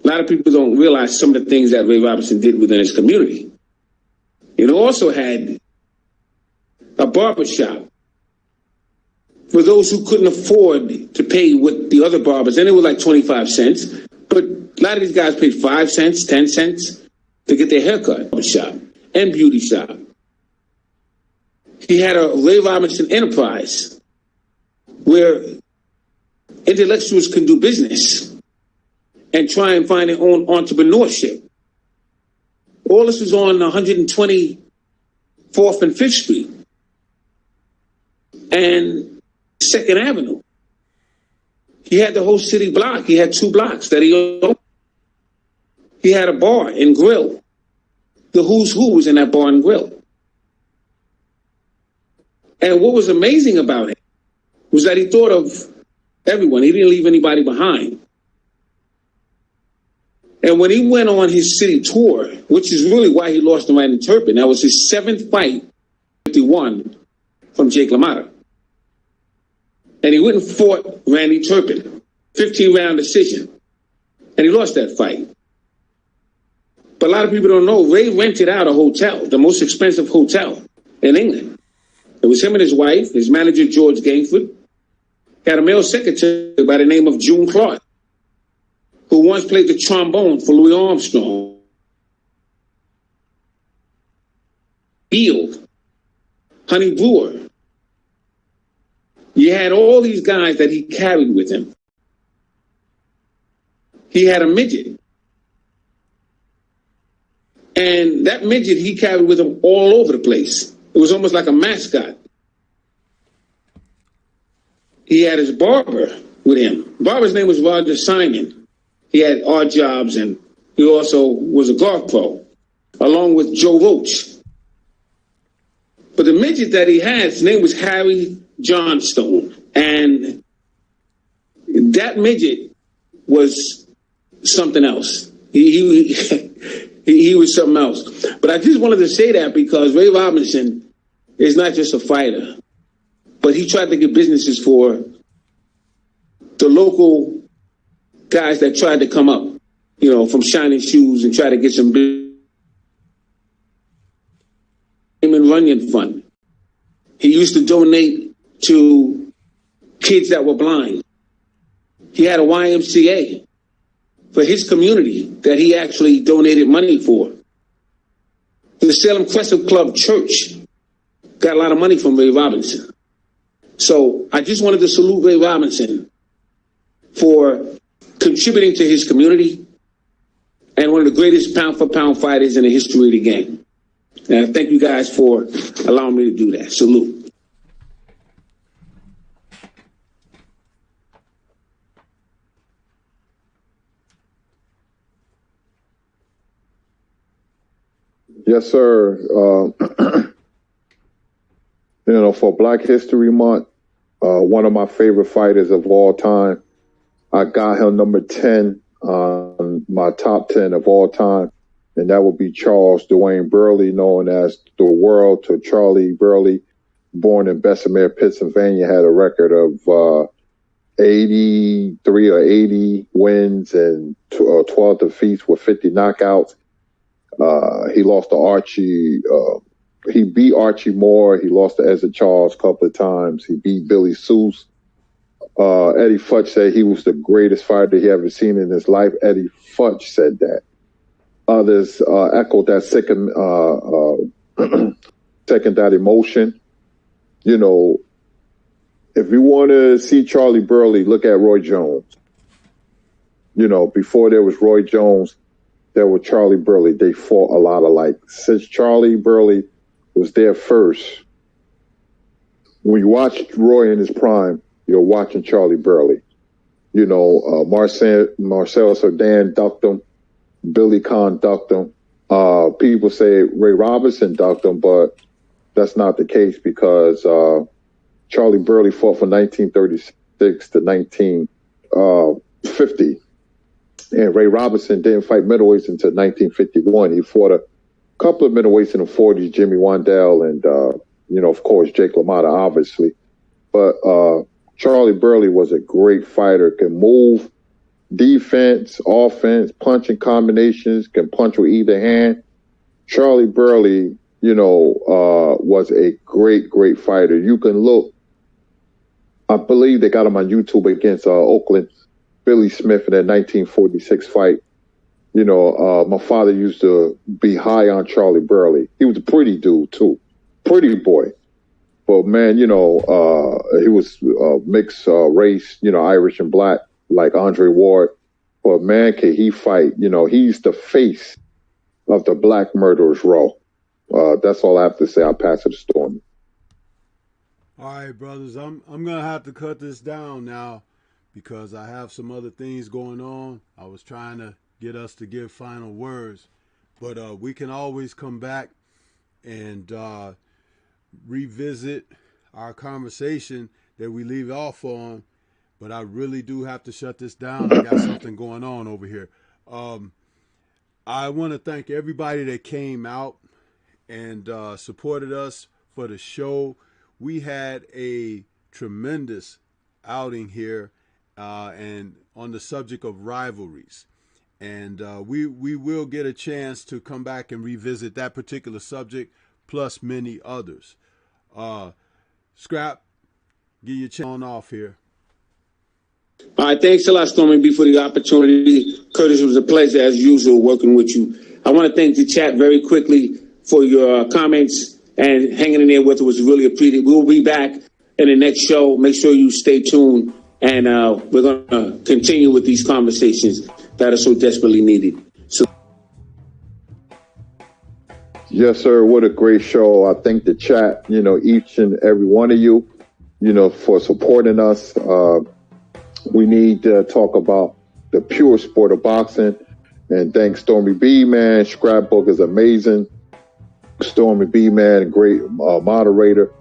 A lot of people don't realize some of the things that Ray Robinson did within his community. He also had a barber shop for those who couldn't afford to pay what the other barbers, and it was like 25 cents, but a lot of these guys paid 5 cents, 10 cents to get their haircut. Barber shop and beauty shop. He had a Ray Robinson enterprise where intellectuals can do business and try and find their own entrepreneurship. All this was on 124th and 5th Street and 2nd Avenue. He had the whole city block. He had 2 blocks that he owned. He had a bar and grill. The who's who was in that bar and grill. And what was amazing about it was that he thought of everyone. He didn't leave anybody behind. And when he went on his city tour, which is really why he lost to Randy Turpin, that was his 7th fight that he won from Jake LaMotta. And he went and fought Randy Turpin, 15-round decision. And he lost that fight. But a lot of people don't know, Ray rented out a hotel, the most expensive hotel in England. It was him and his wife, his manager, George Gainford. He had a male secretary by the name of June Clark, who once played the trombone for Louis Armstrong. Field, Honey Brewer. You had all these guys that he carried with him. He had a midget. And that midget he carried with him all over the place. It was almost like a mascot. He had his barber with him. Barber's name was Roger Simon. He had odd jobs, and he also was a golf pro, along with Joe Roach. But the midget that he had, his name was Harry Johnstone. And that midget was something else. He was something else. But I just wanted to say that because Ray Robinson is not just a fighter, but he tried to get businesses for the local guys that tried to come up, you know, from Shining Shoes and try to get some big Raymond Runyon Fund. He used to donate to kids that were blind. He had a YMCA for his community that he actually donated money for. The Salem Crescent Club Church got a lot of money from Ray Robinson. So I just wanted to salute Ray Robinson for contributing to his community and one of the greatest pound-for-pound fighters in the history of the game. And I thank you guys for allowing me to do that. Salute. Yes, sir. For Black History Month, one of my favorite fighters of all time, I got him number 10 on my top 10 of all time, and that would be Charles Dwayne Burley, known as the World to Charlie Burley, born in Bessemer, Pennsylvania, had a record of 83 or 80 wins and 12 defeats with 50 knockouts. He lost to Archie. He beat Archie Moore. He lost to Ezra Charles a couple of times. He beat Billy Seuss. Eddie Futch said he was the greatest fighter he ever seen in his life. Eddie Futch said that. Others echoed that second that emotion. You know, if you want to see Charlie Burley, look at Roy Jones. You know, before there was Roy Jones, there was Charlie Burley. They fought a lot alike. Since Charlie Burley was there first, when you watch Roy in his prime, you're watching Charlie Burley. You know, Marcel Cerdan ducked him. Billy Conn ducked him. People say Ray Robinson ducked him, but that's not the case because Charlie Burley fought from 1936 to 1950. And Ray Robinson didn't fight middleweights until 1951. He fought a couple of middleweights in the 40s, Jimmy Wandell and, you know, of course, Jake LaMotta, obviously. But Charlie Burley was a great fighter, can move, defense, offense, punching combinations, can punch with either hand. Charlie Burley, you know, was a great, great fighter. You can look, I believe they got him on YouTube against Oakland, Billy Smith in that 1946 fight. You know, my father used to be high on Charlie Burley. He was a pretty dude, too. Pretty boy. But, man, you know, he was mixed race, you know, Irish and black, like Andre Ward. But, man, can he fight? You know, he's the face of the Black Murderers Row. That's all I have to say. I'll pass it to Stormy. All right, brothers. I'm gonna have to cut this down now because I have some other things going on. I was trying to get us to give final words, but we can always come back and revisit our conversation that we leave off on. But I really do have to shut this down. I got something going on over here. I want to thank everybody that came out and supported us for the show. We had a tremendous outing here and on the subject of rivalries. And we will get a chance to come back and revisit that particular subject, plus many others. Scrap, get your channel off here. All right, thanks a lot, Stormy B, for the opportunity. Curtis, it was a pleasure, as usual, working with you. I want to thank the chat very quickly for your comments and hanging in there with us. Was really appreciated. We'll be back in the next show. Make sure you stay tuned, and we're going to continue with these conversations that are so desperately needed. So, yes, sir. What a great show. I thank the chat, you know, each and every one of you, you know, for supporting us. We need to talk about the pure sport of boxing. And thanks, Stormy B, man. Scrapbook is amazing. Stormy B, man, great moderator.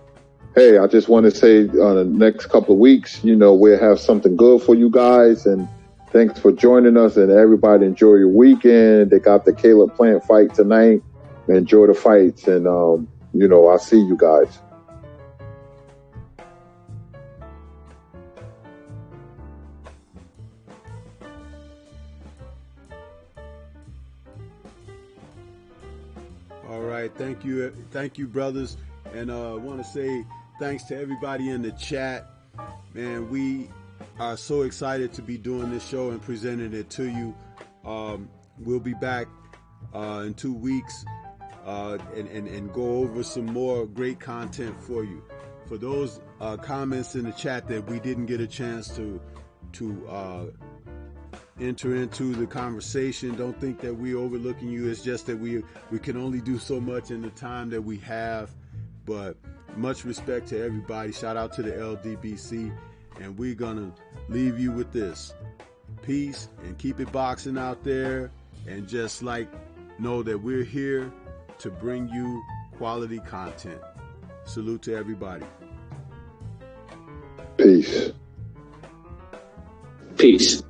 Hey, I just want to say the next couple of weeks, you know, we'll have something good for you guys. And thanks for joining us. And everybody enjoy your weekend. They got the Caleb Plant fight tonight. Enjoy the fights. And, you know, I'll see you guys. All right, thank you, brothers, and I want to say thanks to everybody in the chat. Man, we are so excited to be doing this show and presenting it to you. We'll be back in 2 weeks and go over some more great content for you. For those comments in the chat that we didn't get a chance to enter into the conversation, don't think that we're overlooking you. It's just that we can only do so much in the time that we have. But much respect to everybody. Shout out to the LDBC. And we're gonna leave you with this: peace, and keep it boxing out there. And just know that we're here to bring you quality content. Salute to everybody. Peace. Peace.